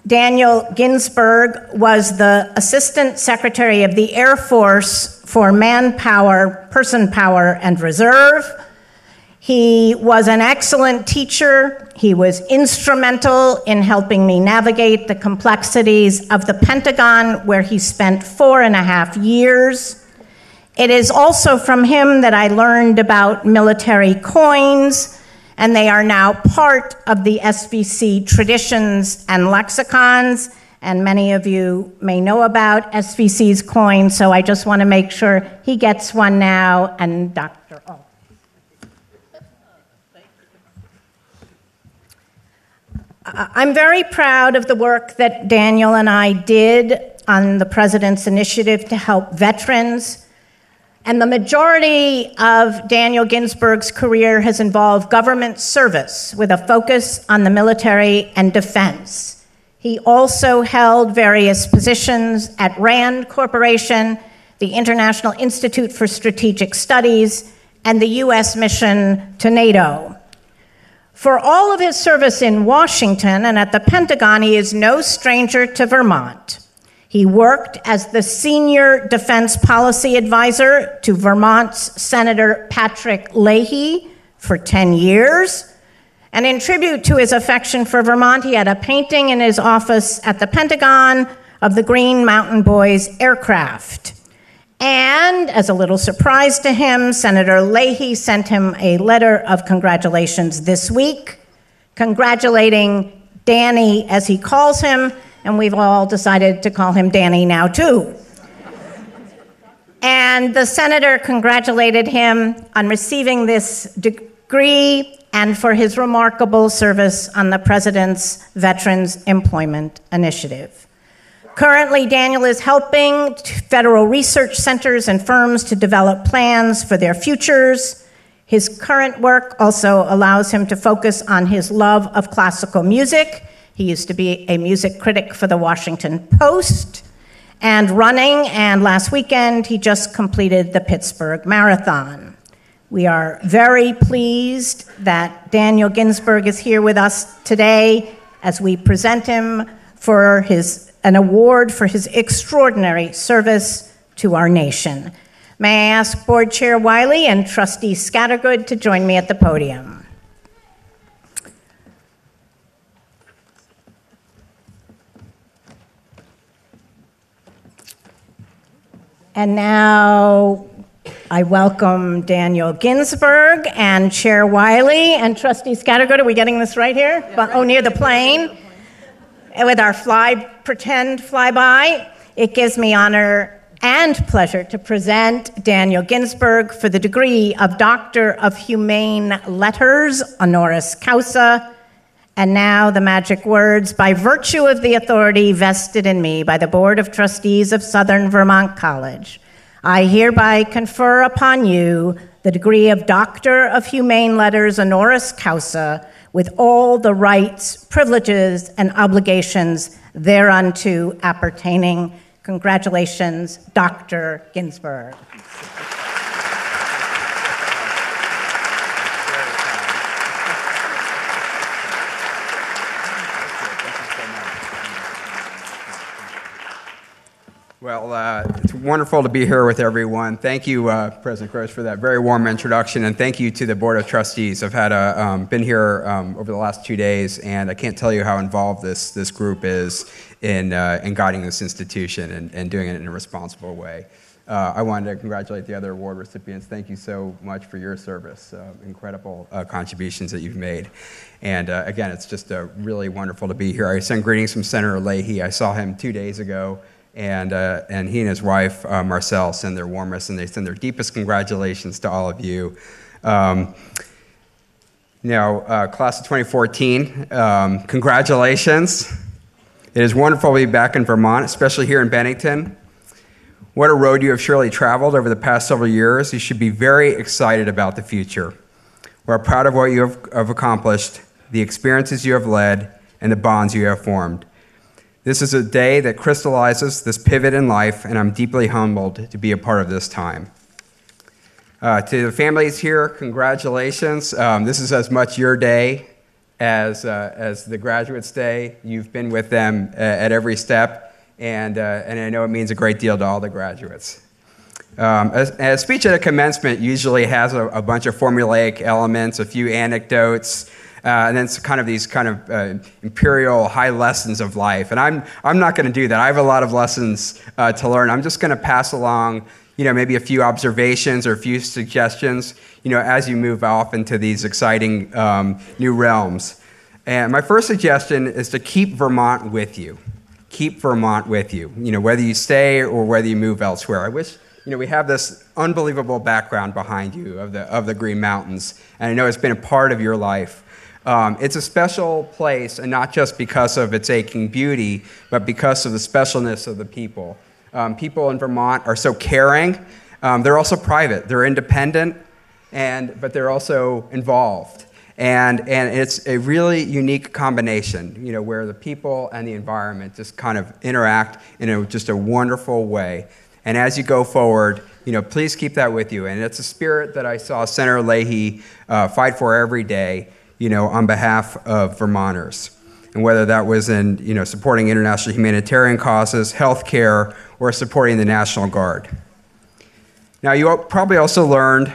Daniel Ginsberg was the Assistant Secretary of the Air Force for Manpower, Person Power, and Reserve. He was an excellent teacher. He was instrumental in helping me navigate the complexities of the Pentagon, where he spent 4.5 years. It is also from him that I learned about military coins, and they are now part of the SVC traditions and lexicons, and many of you may know about SVC's coin, so I just want to make sure he gets one now, and Dr. O. I'm very proud of the work that Daniel and I did on the President's initiative to help veterans. And the majority of Daniel Ginsberg's career has involved government service with a focus on the military and defense. He also held various positions at RAND Corporation, the International Institute for Strategic Studies, and the U.S. mission to NATO. For all of his service in Washington and at the Pentagon, he is no stranger to Vermont. He worked as the Senior Defense Policy Advisor to Vermont's Senator Patrick Leahy for 10 years. And in tribute to his affection for Vermont, he had a painting in his office at the Pentagon of the Green Mountain Boys aircraft. And as a little surprise to him, Senator Leahy sent him a letter of congratulations this week, congratulating Danny, as he calls him, and we've all decided to call him Danny now, too. And the senator congratulated him on receiving this degree and for his remarkable service on the President's Veterans Employment Initiative. Currently, Daniel is helping federal research centers and firms to develop plans for their futures. His current work also allows him to focus on his love of classical music. He used to be a music critic for the Washington Post and running, and last weekend he just completed the Pittsburgh Marathon. We are very pleased that Daniel Ginsberg is here with us today as we present him for an award for his extraordinary service to our nation. May I ask Board Chair Wiley and Trustee Scattergood to join me at the podium. And now I welcome Daniel Ginsberg and Chair Wiley and Trustee Scattergood. Are we getting this right here? Yeah, near the plane. And with our pretend flyby, it gives me honor and pleasure to present Daniel Ginsberg for the degree of Doctor of Humane Letters, honoris causa. And now the magic words: by virtue of the authority vested in me by the Board of Trustees of Southern Vermont College, I hereby confer upon you the degree of Doctor of Humane Letters, honoris causa, with all the rights, privileges, and obligations thereunto appertaining. Congratulations, Dr. Ginsberg. Well, it's wonderful to be here with everyone. Thank you, President Gross, for that very warm introduction, and thank you to the Board of Trustees. I've had been here over the last 2 days, and I can't tell you how involved this group is in guiding this institution and doing it in a responsible way. I wanted to congratulate the other award recipients. Thank you so much for your service. Incredible contributions that you've made. And again, it's just really wonderful to be here. I send greetings from Senator Leahy. I saw him 2 days ago. And he and his wife, Marcel, send their warmest and they send their deepest congratulations to all of you. Class of 2014, congratulations. It is wonderful to be back in Vermont, especially here in Bennington. What a road you have surely traveled over the past several years. You should be very excited about the future. We're proud of what you have accomplished, the experiences you have led, and the bonds you have formed. This is a day that crystallizes this pivot in life, and I'm deeply humbled to be a part of this time. To the families here, congratulations. This is as much your day as the graduates' day. You've been with them at every step, and I know it means a great deal to all the graduates. A speech at a commencement usually has a bunch of formulaic elements, a few anecdotes, and then these imperial high lessons of life. And I'm not going to do that. I have a lot of lessons to learn. I'm just going to pass along, maybe a few observations or a few suggestions, as you move off into these exciting new realms. And my first suggestion is to keep Vermont with you. Keep Vermont with you. Whether you stay or whether you move elsewhere. I wish. We have this unbelievable background behind you of the Green Mountains, and I know it's been a part of your life. It's a special place, and not just because of its aching beauty, but because of the specialness of the people. People in Vermont are so caring. They're also private. They're independent, but they're also involved. And it's a really unique combination, where the people and the environment just kind of interact in just a wonderful way. And as you go forward, please keep that with you. And it's a spirit that I saw Senator Leahy fight for every day, on behalf of Vermonters. And whether that was in, supporting international humanitarian causes, healthcare, or supporting the National Guard. Now, you probably also learned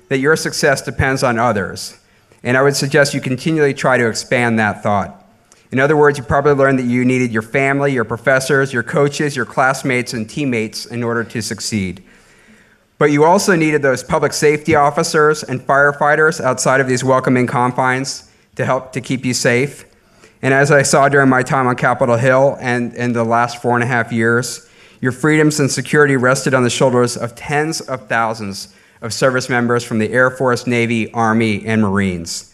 that your success depends on others. And I would suggest you continually try to expand that thought. In other words, you probably learned that you needed your family, your professors, your coaches, your classmates, and teammates in order to succeed. But you also needed those public safety officers and firefighters outside of these welcoming confines to help to keep you safe. And as I saw during my time on Capitol Hill and in the last 4.5 years, your freedoms and security rested on the shoulders of tens of thousands of service members from the Air Force, Navy, Army, and Marines.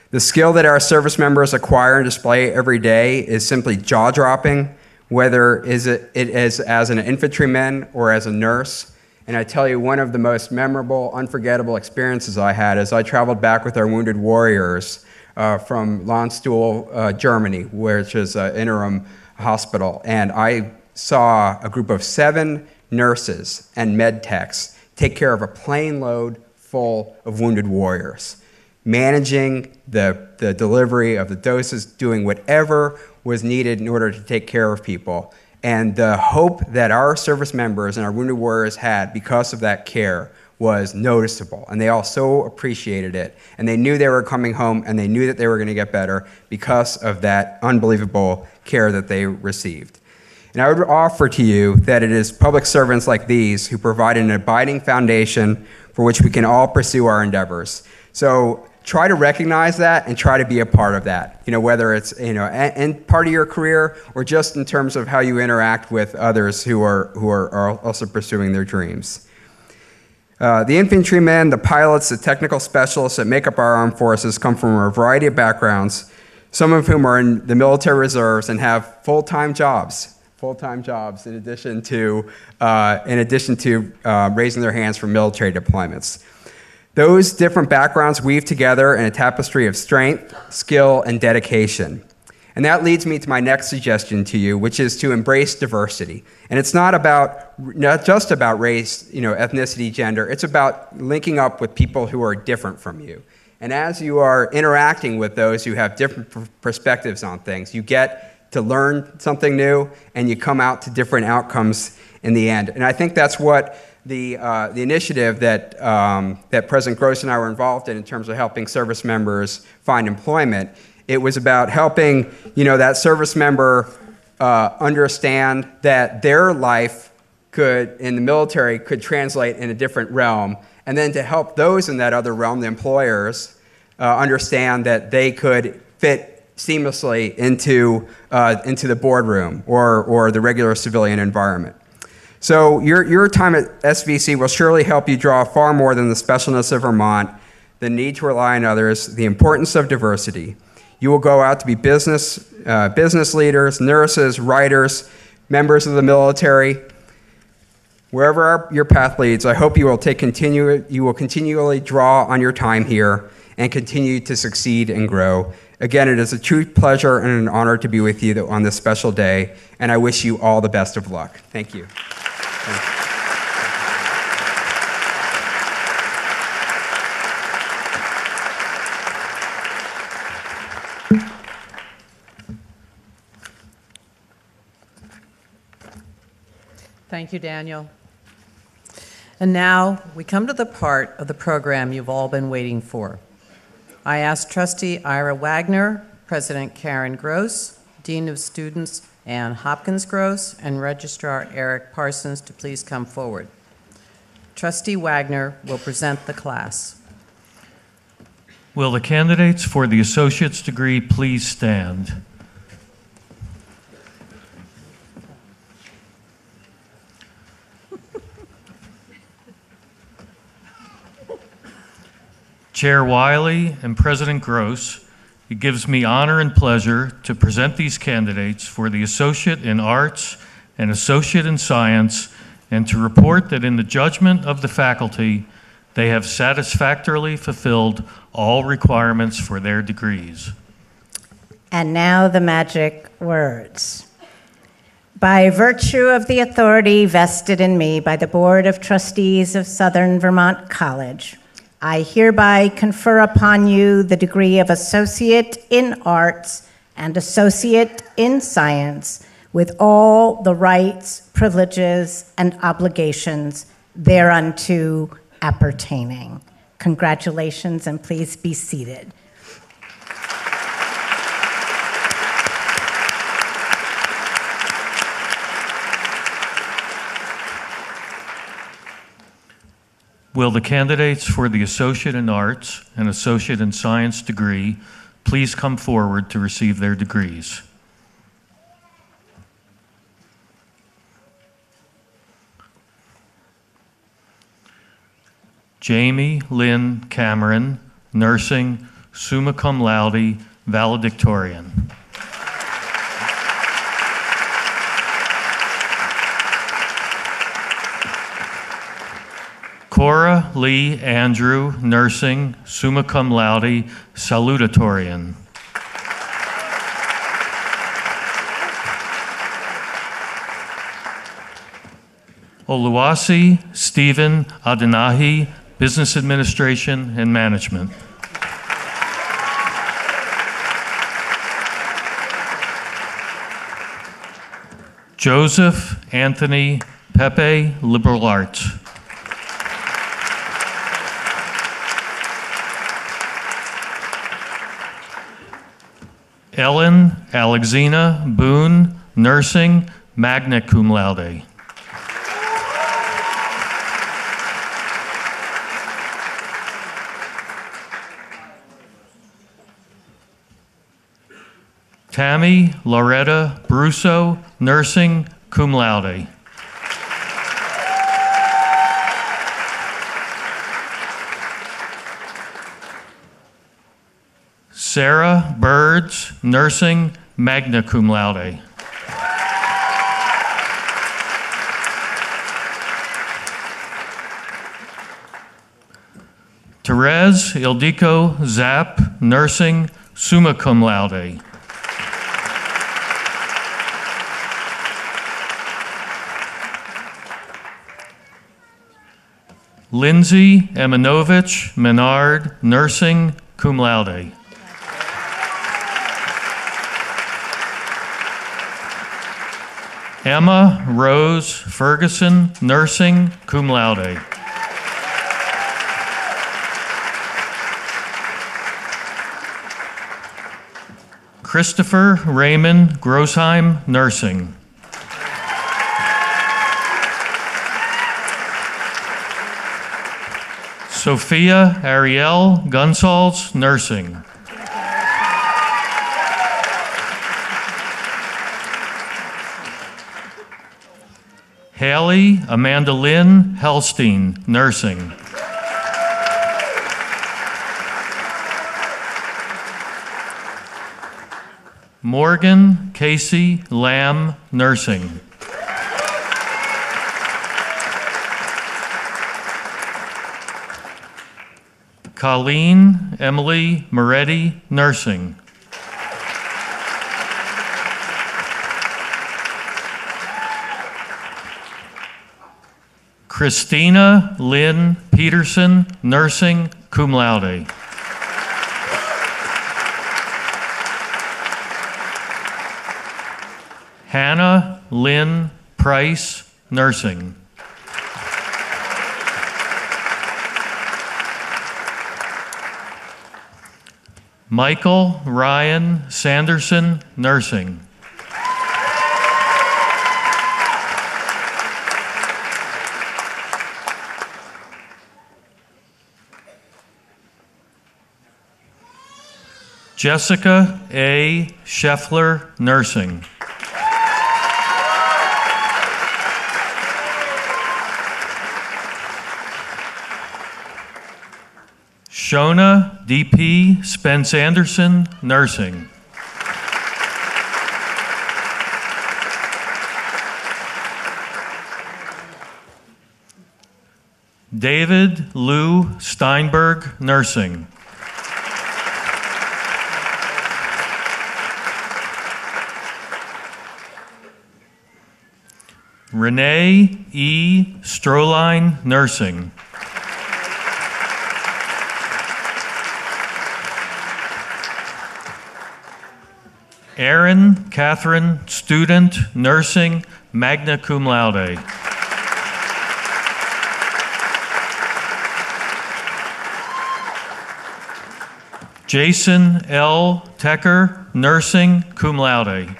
The skill that our service members acquire and display every day is simply jaw-dropping, whether it is as an infantryman or as a nurse. And I tell you, one of the most memorable, unforgettable experiences I had is I traveled back with our wounded warriors from Landstuhl, Germany, which is an interim hospital. And I saw a group of 7 nurses and med techs take care of a plane load full of wounded warriors, managing the delivery of the doses, doing whatever was needed in order to take care of people. And the hope that our service members and our wounded warriors had because of that care was noticeable. And they all so appreciated it. And they knew they were coming home, and they knew that they were going to get better because of that unbelievable care that they received. And I would offer to you that it is public servants like these who provide an abiding foundation for which we can all pursue our endeavors. So try to recognize that and try to be a part of that, whether it's, and part of your career or just in terms of how you interact with others who are also pursuing their dreams. The infantrymen, the pilots, the technical specialists that make up our armed forces come from a variety of backgrounds, some of whom are in the military reserves and have full-time jobs in addition to raising their hands for military deployments. Those different backgrounds weave together in a tapestry of strength, skill, and dedication. And that leads me to my next suggestion to you, which is to embrace diversity. And it's not just about race, ethnicity, gender. It's about linking up with people who are different from you. And as you are interacting with those who have different perspectives on things, you get to learn something new, and you come out to different outcomes in the end. And I think that's what the initiative that President Gross and I were involved in terms of helping service members find employment. It was about helping, that service member understand that their life in the military could translate in a different realm, and then to help those in that other realm, the employers, understand that they could fit seamlessly into the boardroom or the regular civilian environment. So your time at SVC will surely help you draw far more than the specialness of Vermont, the need to rely on others, the importance of diversity. You will go out to be business leaders, nurses, writers, members of the military. Wherever your path leads, I hope you will continually draw on your time here and continue to succeed and grow. Again, it is a true pleasure and an honor to be with you on this special day, and I wish you all the best of luck. Thank you. Thank you, Daniel. And now we come to the part of the program you've all been waiting for. I ask Trustee Ira Wagner, President Karen Gross, Dean of Students Ann Hopkins Gross, and Registrar Eric Parsons to please come forward. Trustee Wagner will present the class. Will the candidates for the associate's degree please stand? Chair Wiley and President Gross, it gives me honor and pleasure to present these candidates for the Associate in Arts and Associate in Science, and to report that in the judgment of the faculty, they have satisfactorily fulfilled all requirements for their degrees. And now the magic words. By virtue of the authority vested in me by the Board of Trustees of Southern Vermont College, I hereby confer upon you the degree of Associate in Arts and Associate in Science with all the rights, privileges, and obligations thereunto appertaining. Congratulations, and please be seated. Will the candidates for the Associate in Arts and Associate in Science degree please come forward to receive their degrees? Jamie Lynn Cameron, Nursing, summa cum laude, valedictorian. Cora Lee Andrew, Nursing, summa cum laude, salutatorian. Oluwasi Stephen Adenahi, Business Administration and Management. Joseph Anthony Pepe, Liberal Arts. Ellen Alexina Boone, Nursing, magna cum laude. Tammy Loretta Brusso, nursing, cum laude. Sarah Birds, nursing, magna cum laude. Therese Ildiko Zapp, nursing, summa cum laude. Lindsay Emanovich Menard, nursing, cum laude. Emma Rose Ferguson, nursing, cum laude. Christopher Raymond Grosheim, nursing. Sophia Ariel Gonsalves, nursing. Haley Amanda Lynn Helstein, nursing. Morgan Casey Lamb, nursing. Colleen Emily Moretti, nursing. Christina Lynn Peterson, nursing, cum laude. Hannah Lynn Price, nursing. Michael Ryan Sanderson, nursing. Jessica A. Scheffler, nursing. Shona D.P. Spence Anderson, nursing. David Lou Steinberg, nursing. Renee E. Stroline, nursing. Erin Catherine Student, nursing, magna cum laude. Jason L. Tecker, nursing, cum laude.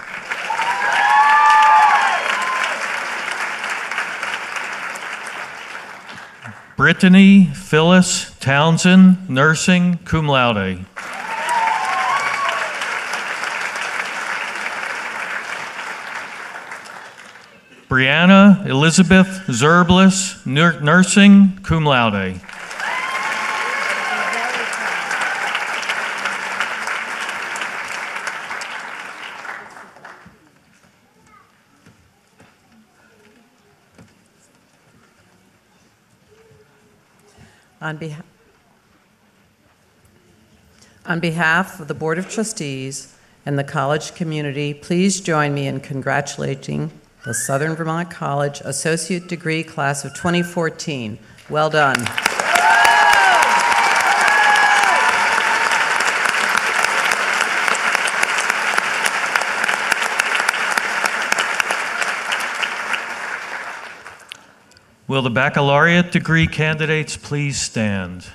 Brittany Phyllis Townsend, nursing, cum laude. Brianna Elizabeth Zerblis, nursing, cum laude. On behalf of the Board of Trustees and the college community, please join me in congratulating the Southern Vermont College Associate Degree Class of 2014. Well done. Will the baccalaureate degree candidates please stand?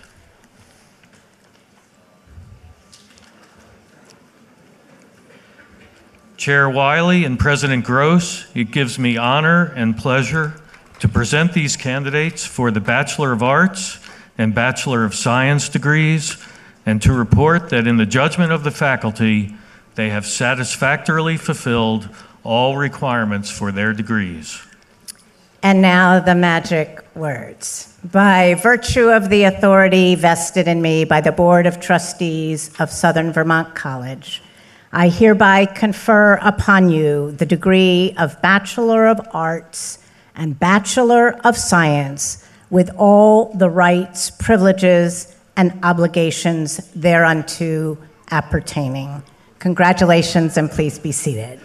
Chair Wiley and President Gross, it gives me honor and pleasure to present these candidates for the Bachelor of Arts and Bachelor of Science degrees, and to report that in the judgment of the faculty, they have satisfactorily fulfilled all requirements for their degrees. And now the magic words. By virtue of the authority vested in me by the Board of Trustees of Southern Vermont College, I hereby confer upon you the degree of Bachelor of Arts and Bachelor of Science with all the rights, privileges, and obligations thereunto appertaining. Congratulations, and please be seated.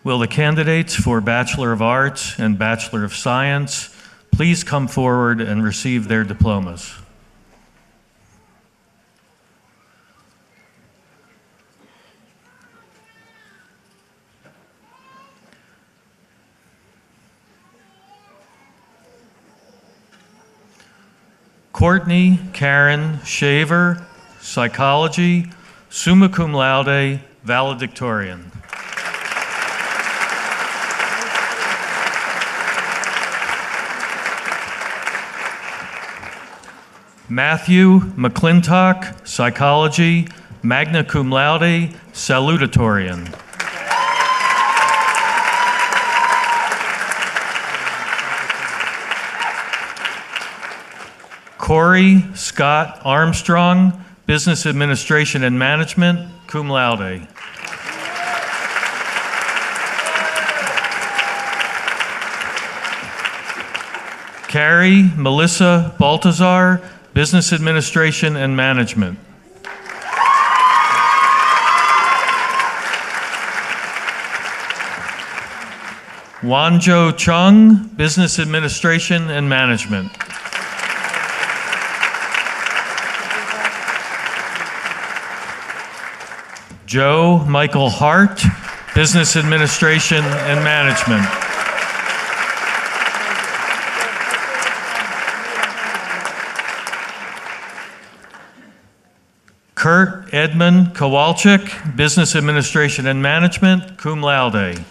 Will the candidates for Bachelor of Arts and Bachelor of Science please come forward and receive their diplomas? Courtney Karen Shaver, Psychology, summa cum laude, valedictorian. Matthew McClintock, Psychology, magna cum laude, salutatorian. Corey Scott Armstrong, Business Administration and Management, cum laude. Carrie Melissa Baltazar, Business Administration and Management. Wanjo Chung, Business Administration and Management. Joe Michael Hart, Business Administration and Management. Kurt Edmund Kowalczyk, Business Administration and Management, cum laude.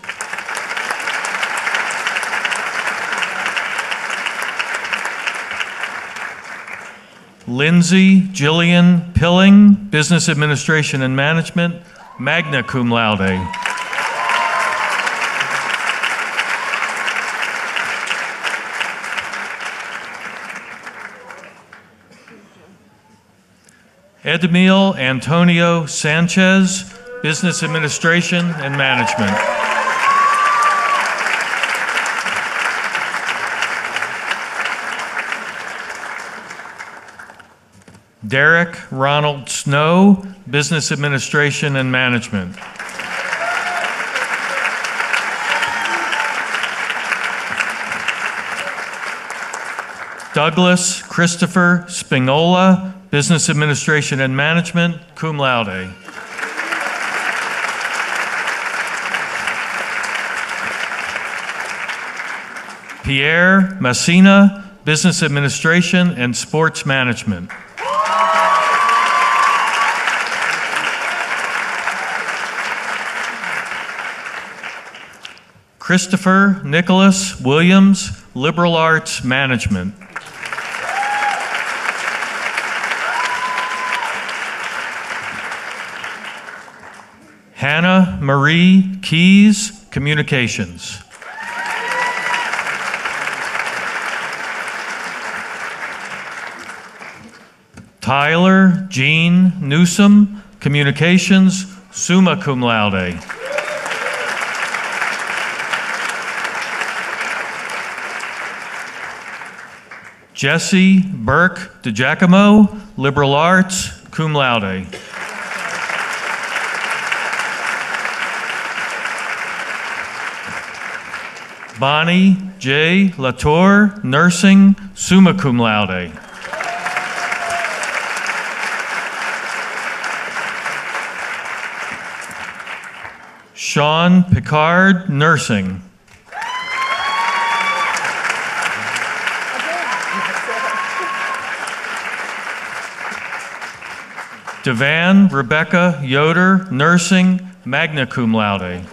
Lindsay Jillian Pilling, Business Administration and Management, magna cum laude. Edmil Antonio Sanchez, Business Administration and Management. Derek Ronald Snow, Business Administration and Management. Douglas Christopher Spingola, Business Administration and Management, cum laude. Pierre Messina, Business Administration and Sports Management. Christopher Nicholas Williams, Liberal Arts Management. Hannah Marie Keys, Communications. Tyler Jean Newsom, Communications, summa cum laude. Jesse Burke DeGiacomo, Liberal Arts, cum laude. Bonnie J. Latour, Nursing, summa cum laude. Sean Picard, Nursing. Devan Rebecca Yoder, Nursing, magna cum laude.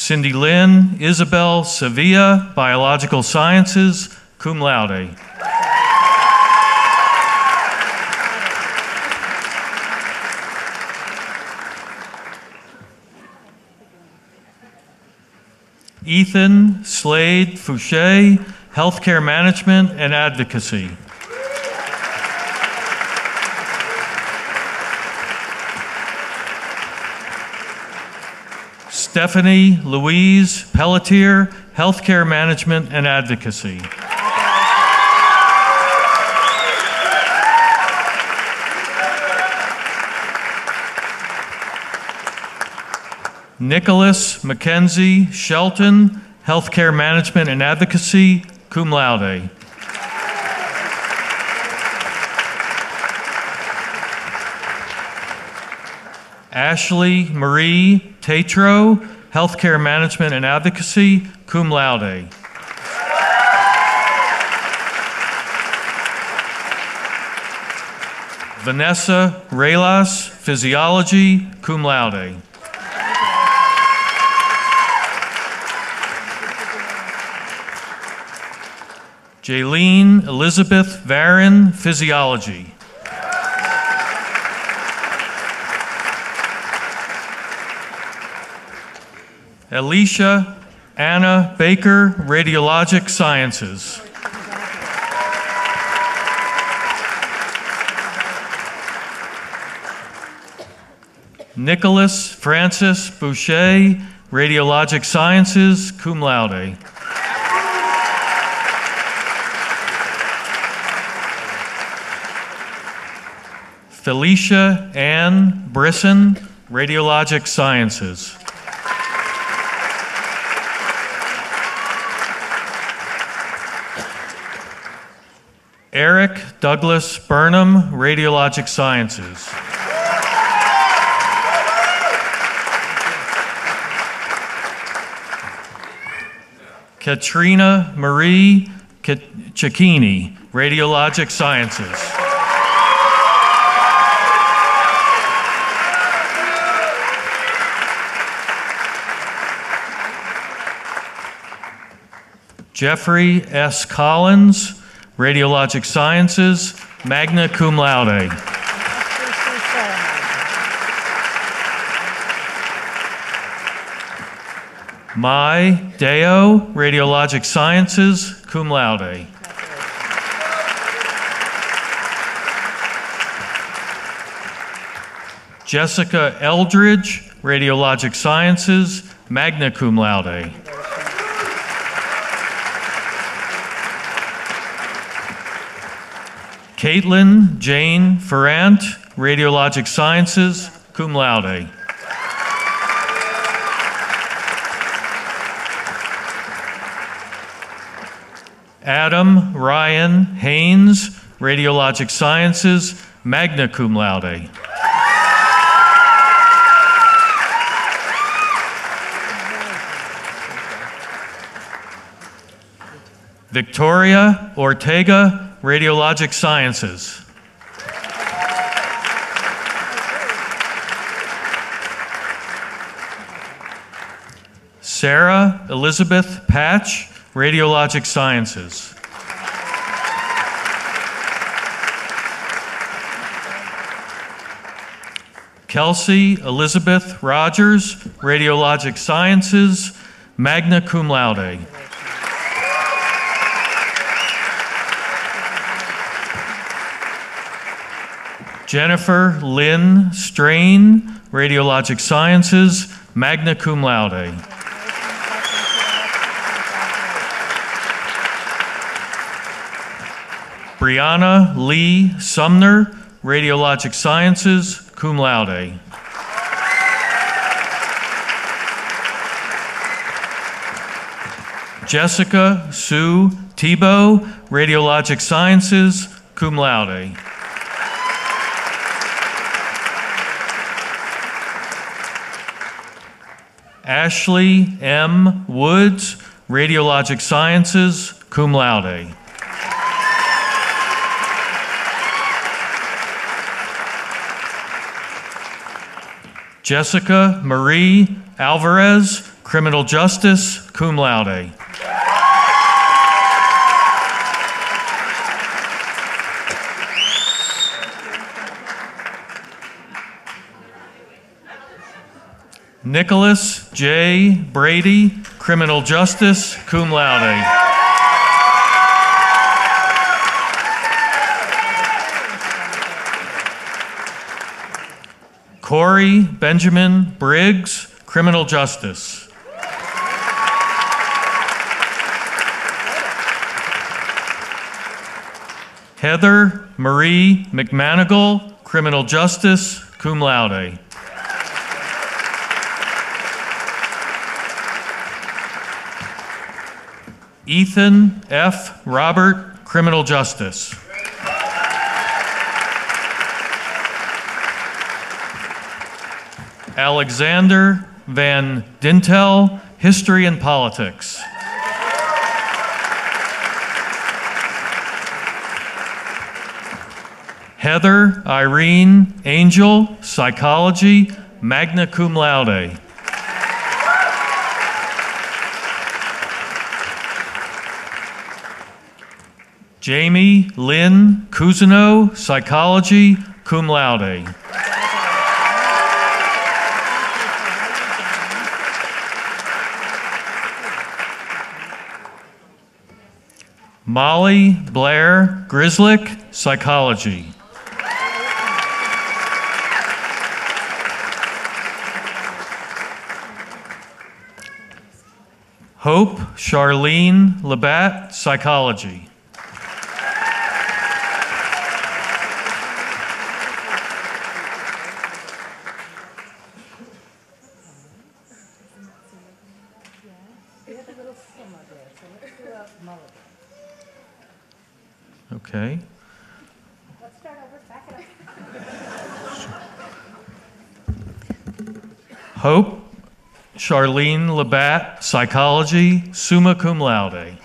Cindy Lynn Isabel Sevilla, Biological Sciences, cum laude. Ethan Slade Fouché, Healthcare Management and Advocacy. Stephanie Louise Pelletier, Healthcare Management and Advocacy. Nicholas Mackenzie Shelton, Healthcare Management and Advocacy, cum laude. Ashley Marie Tatro, Healthcare Management and Advocacy, cum laude. Vanessa Reylas, Physiology, cum laude. Jaylene Elizabeth Varon, Physiology. Alicia Anna Baker, Radiologic Sciences. Nicholas Francis Boucher, Radiologic Sciences, cum laude. Felicia Ann Brisson, Radiologic Sciences. Eric Douglas Burnham, Radiologic Sciences. Katrina Marie Cicchini, Radiologic Sciences. Jeffrey S. Collins, Radiologic Sciences, magna cum laude. Mai Deo, Radiologic Sciences, cum laude. Jessica Eldridge, Radiologic Sciences, magna cum laude. Caitlin Jane Ferrant, Radiologic Sciences, cum laude. Adam Ryan Haynes, Radiologic Sciences, magna cum laude. Victoria Ortega, Radiologic Sciences. Sarah Elizabeth Patch, Radiologic Sciences. Kelsey Elizabeth Rogers, Radiologic Sciences, magna cum laude. Jennifer Lynn Strain, Radiologic Sciences, magna cum laude. Brianna Lee Sumner, Radiologic Sciences, cum laude. Jessica Sue Tebow, Radiologic Sciences, cum laude. Ashley M. Woods, Radiologic Sciences, cum laude. Jessica Marie Alvarez, Criminal Justice, cum laude. Nicholas J. Brady, Criminal Justice, cum laude. Corey Benjamin Briggs, Criminal Justice. Heather Marie McManigal, Criminal Justice, cum laude. Ethan F. Robert, Criminal Justice. Alexander Van Dintel, History and Politics. Heather Irene Angel, Psychology, magna cum laude. Jamie Lynn Cousineau, Psychology, cum laude. Molly Blair Grislick, Psychology. Hope Charlene Labatt, Psychology. Okay. Let's start over. Back it up. Hope Charlene Labatt, Psychology, summa cum laude.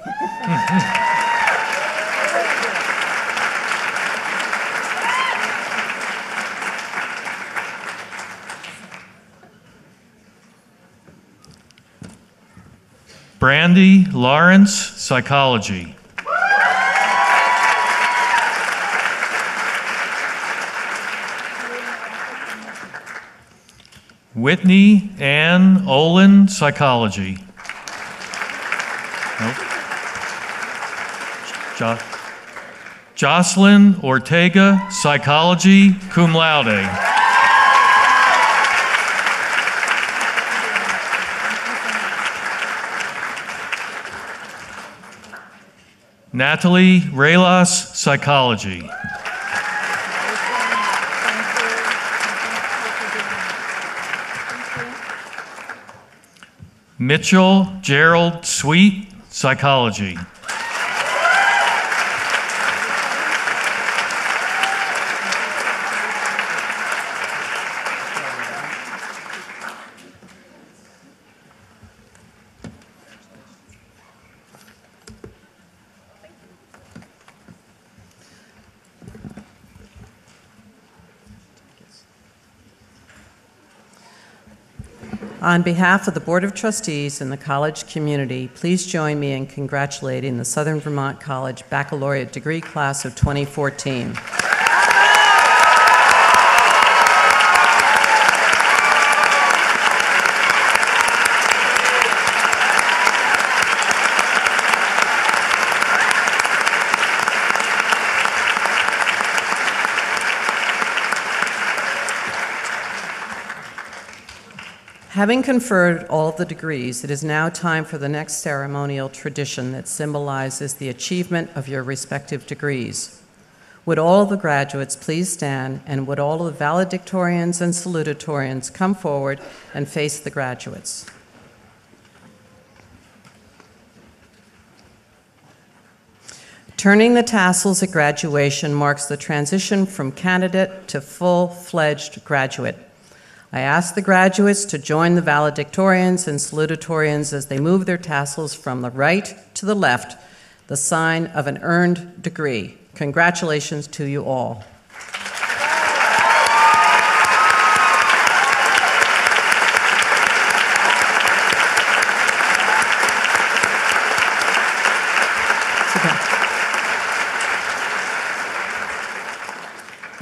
Brandy Lawrence, Psychology. Whitney Ann Olin, Psychology. Nope. Jocelyn Ortega, Psychology, cum laude. Natalie Reylas, Psychology. Mitchell Gerald Sweet, Psychology. On behalf of the Board of Trustees and the college community, please join me in congratulating the Southern Vermont College Baccalaureate Degree Class of 2014. Having conferred all of the degrees, it is now time for the next ceremonial tradition that symbolizes the achievement of your respective degrees. Would all the graduates please stand, and would all of the valedictorians and salutatorians come forward and face the graduates. Turning the tassels at graduation marks the transition from candidate to full-fledged graduate. I ask the graduates to join the valedictorians and salutatorians as they move their tassels from the right to the left, the sign of an earned degree. Congratulations to you all.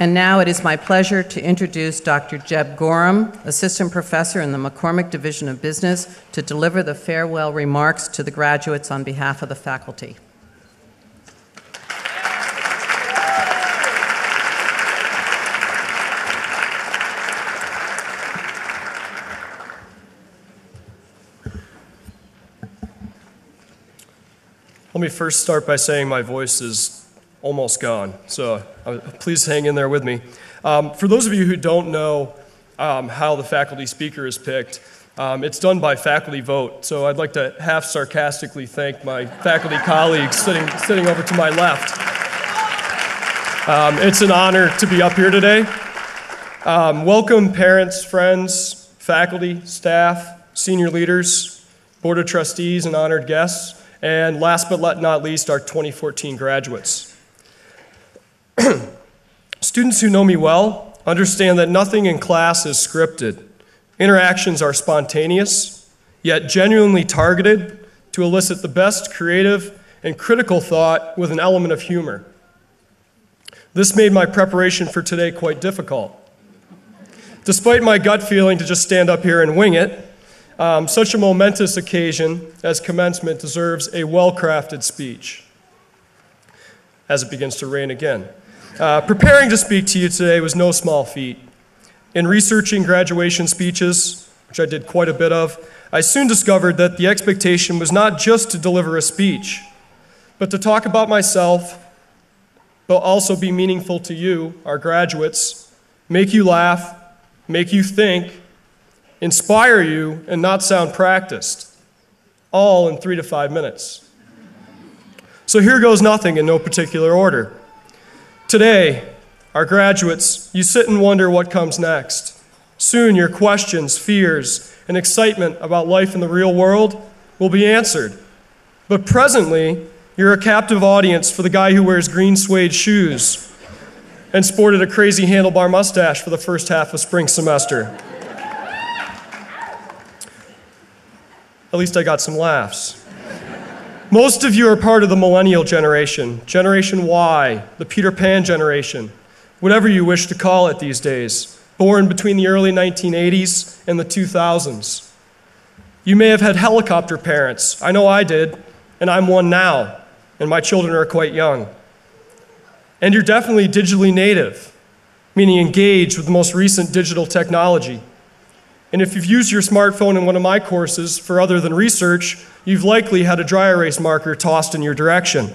And now it is my pleasure to introduce Dr. Jeb Gorham, Assistant Professor in the McCormick Division of Business, to deliver the farewell remarks to the graduates on behalf of the faculty. Let me first start by saying my voice is almost gone, so please hang in there with me. For those of you who don't know how the faculty speaker is picked, it's done by faculty vote, so I'd like to half sarcastically thank my faculty colleagues sitting over to my left. It's an honor to be up here today. Welcome parents, friends, faculty, staff, senior leaders, board of trustees, and honored guests. And last but not least, our 2014 graduates. Students who know me well understand that nothing in class is scripted. Interactions are spontaneous, yet genuinely targeted to elicit the best creative and critical thought with an element of humor. This made my preparation for today quite difficult. Despite my gut feeling to just stand up here and wing it, such a momentous occasion as commencement deserves a well-crafted speech. As it begins to rain again. Preparing to speak to you today was no small feat. In researching graduation speeches, which I did quite a bit of, I soon discovered that the expectation was not just to deliver a speech, but to talk about myself, but also be meaningful to you, our graduates, make you laugh, make you think, inspire you, and not sound practiced, all in 3 to 5 minutes. So here goes nothing in no particular order. Today, our graduates, you sit and wonder what comes next. Soon your questions, fears, and excitement about life in the real world will be answered. But presently, you're a captive audience for the guy who wears green suede shoes and sported a crazy handlebar mustache for the first half of spring semester. At least I got some laughs. Most of you are part of the millennial generation, Generation Y, the Peter Pan generation, whatever you wish to call it these days, born between the early 1980s and the 2000s. You may have had helicopter parents. I know I did, and I'm one now, and my children are quite young. And you're definitely digitally native, meaning engaged with the most recent digital technology. And if you've used your smartphone in one of my courses for other than research, you've likely had a dry erase marker tossed in your direction.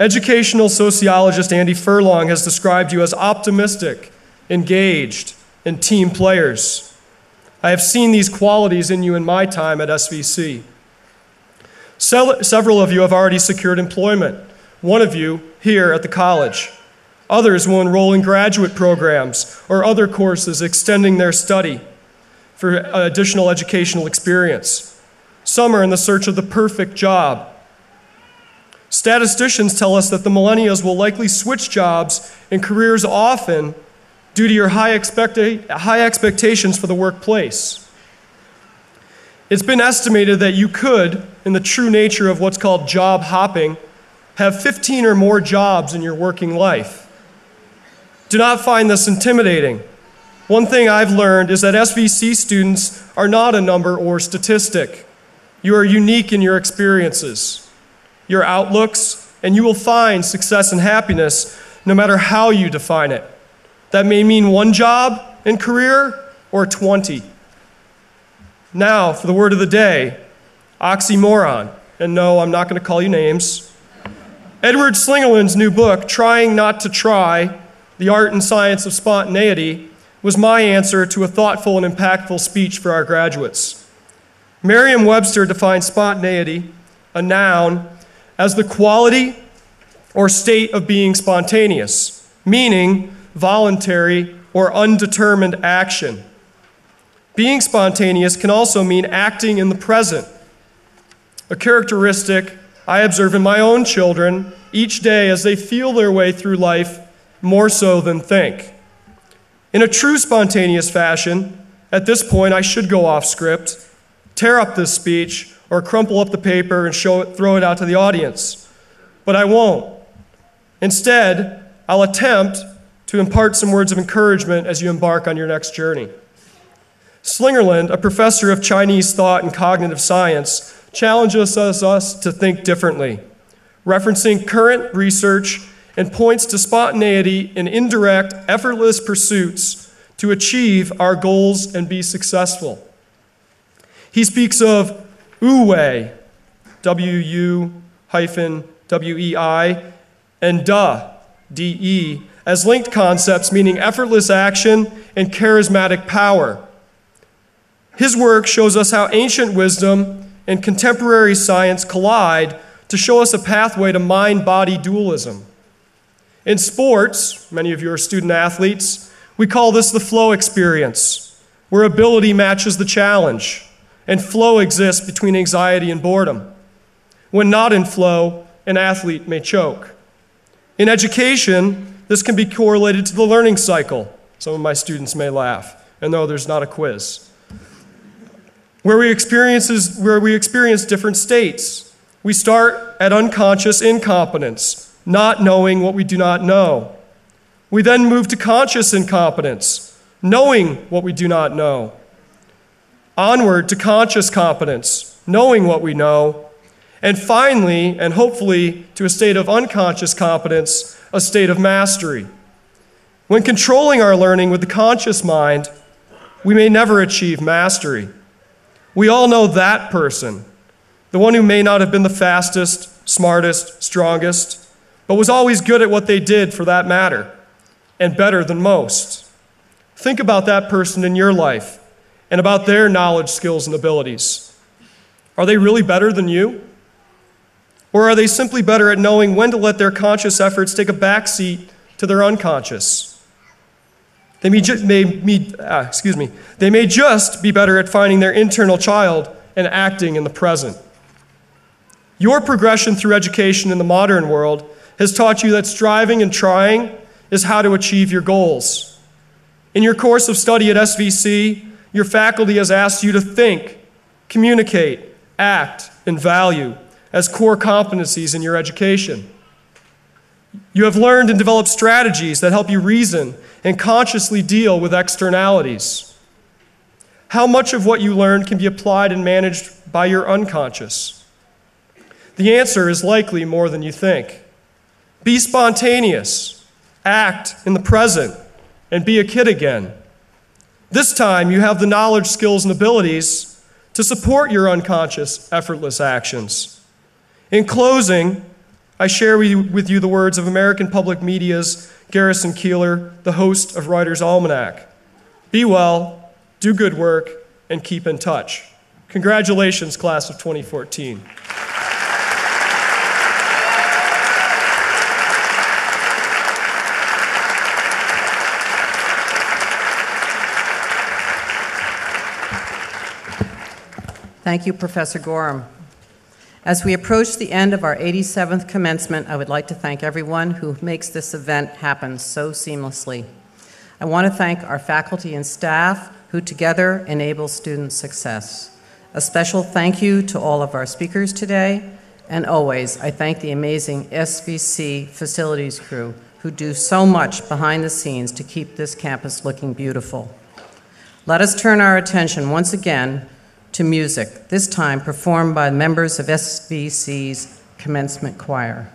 Educational sociologist Andy Furlong has described you as optimistic, engaged, and team players. I have seen these qualities in you in my time at SVC. Several of you have already secured employment, one of you here at the college. Others will enroll in graduate programs or other courses extending their study for additional educational experience. Some are in the search of the perfect job. Statisticians tell us that the millennials will likely switch jobs and careers often due to your high expectations for the workplace. It's been estimated that you could, in the true nature of what's called job hopping, have 15 or more jobs in your working life. Do not find this intimidating. One thing I've learned is that SVC students are not a number or statistic. You are unique in your experiences, your outlooks, and you will find success and happiness no matter how you define it. That may mean one job and career or 20. Now, for the word of the day, oxymoron. And no, I'm not going to call you names. Edward Slingerland's new book, Trying Not to Try, The Art and Science of Spontaneity, was my answer to a thoughtful and impactful speech for our graduates. Merriam-Webster defines spontaneity, a noun, as the quality or state of being spontaneous, meaning voluntary or undetermined action. Being spontaneous can also mean acting in the present, a characteristic I observe in my own children each day as they feel their way through life more so than think. In a true spontaneous fashion, at this point I should go off script, tear up this speech, or crumple up the paper and throw it out to the audience. But I won't. Instead, I'll attempt, to impart some words of encouragement as you embark on your next journey. Slingerland, a professor of Chinese thought and cognitive science, challenges us to think differently, referencing current research and points to spontaneity in indirect, effortless pursuits to achieve our goals and be successful. He speaks of wu-wei, W-U-W-E-I, and D-E, as linked concepts meaning effortless action and charismatic power. His work shows us how ancient wisdom and contemporary science collide to show us a pathway to mind-body dualism. In sports, many of you are student athletes, we call this the flow experience, where ability matches the challenge, and flow exists between anxiety and boredom. When not in flow, an athlete may choke. In education, this can be correlated to the learning cycle. Some of my students may laugh, and no, there's not a quiz. Where we experience different states. We start at unconscious incompetence, not knowing what we do not know. We then move to conscious incompetence, knowing what we do not know. Onward to conscious competence, knowing what we know. And finally, and hopefully, to a state of unconscious competence, a state of mastery. When controlling our learning with the conscious mind, we may never achieve mastery. We all know that person, the one who may not have been the fastest, smartest, strongest, but was always good at what they did for that matter, and better than most. Think about that person in your life and about their knowledge, skills, and abilities. Are they really better than you? Or are they simply better at knowing when to let their conscious efforts take a backseat to their unconscious? They may just be better at finding their internal child and acting in the present. Your progression through education in the modern world has taught you that striving and trying is how to achieve your goals. In your course of study at SVC, your faculty has asked you to think, communicate, act, and value as core competencies in your education. You have learned and developed strategies that help you reason and consciously deal with externalities. How much of what you learned can be applied and managed by your unconscious? The answer is likely more than you think. Be spontaneous, act in the present, and be a kid again. This time you have the knowledge, skills, and abilities to support your unconscious, effortless actions. In closing, I share with you the words of American Public Media's Garrison Keillor, the host of Writer's Almanac. Be well, do good work, and keep in touch. Congratulations, class of 2014. Thank you, Professor Gorham. As we approach the end of our 87th commencement, I would like to thank everyone who makes this event happen so seamlessly. I want to thank our faculty and staff who together enable student success. A special thank you to all of our speakers today, and always I thank the amazing SVC facilities crew who do so much behind the scenes to keep this campus looking beautiful. Let us turn our attention once again to music, this time performed by members of SVC's Commencement Choir.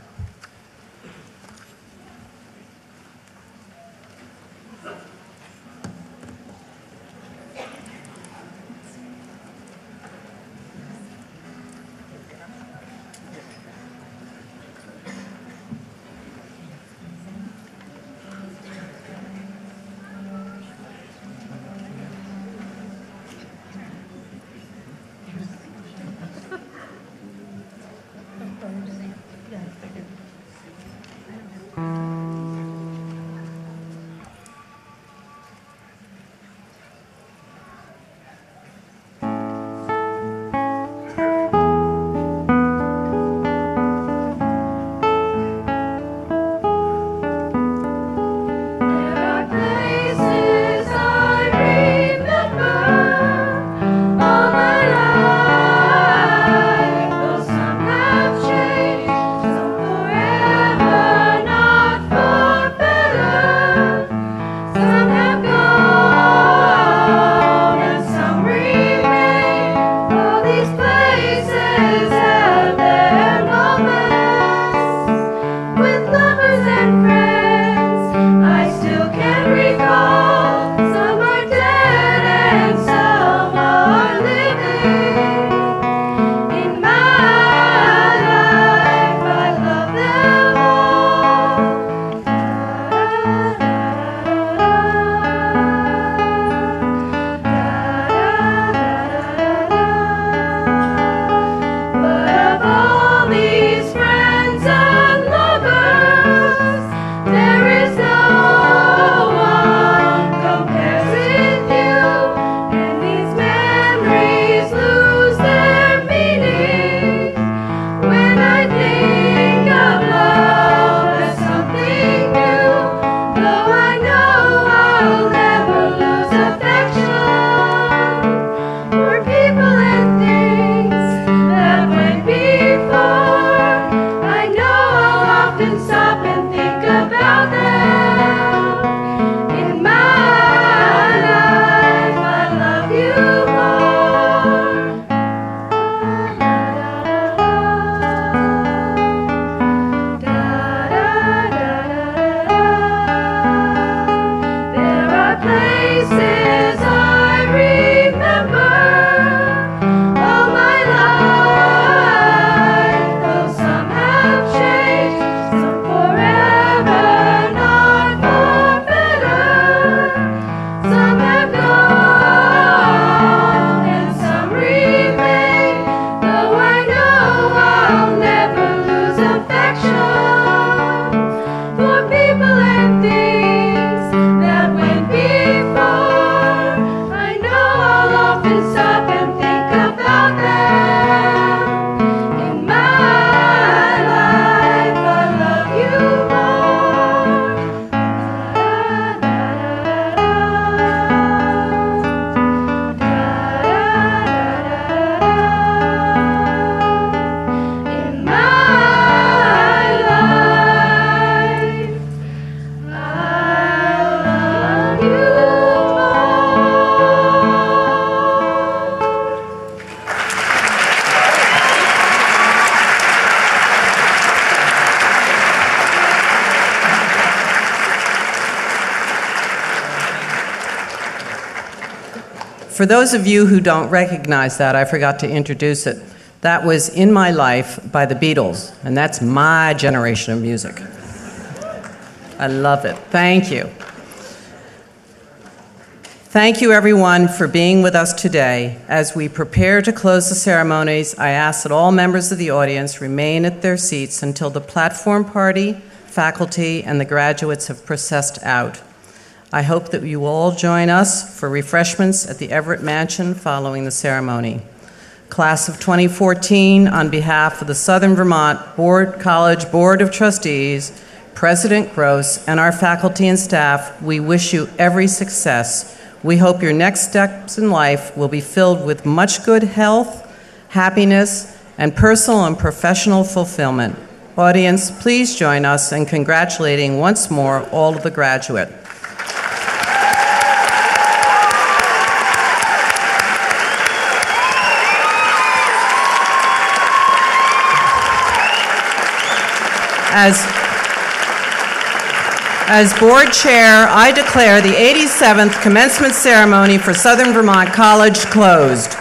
for those of you who don't recognize that, I forgot to introduce it. That was In My Life by the Beatles, and that's my generation of music. I love it. Thank you. Thank you, everyone, for being with us today. As we prepare to close the ceremonies, I ask that all members of the audience remain at their seats until the platform party, faculty, and the graduates have processed out. I hope that you will all join us for refreshments at the Everett Mansion following the ceremony. Class of 2014, on behalf of the Southern Vermont College Board of Trustees, President Gross, and our faculty and staff, we wish you every success. We hope your next steps in life will be filled with much good health, happiness, and personal and professional fulfillment. Audience, please join us in congratulating once more all of the graduates. As board chair, I declare the 87th commencement ceremony for Southern Vermont College closed.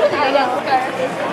I know.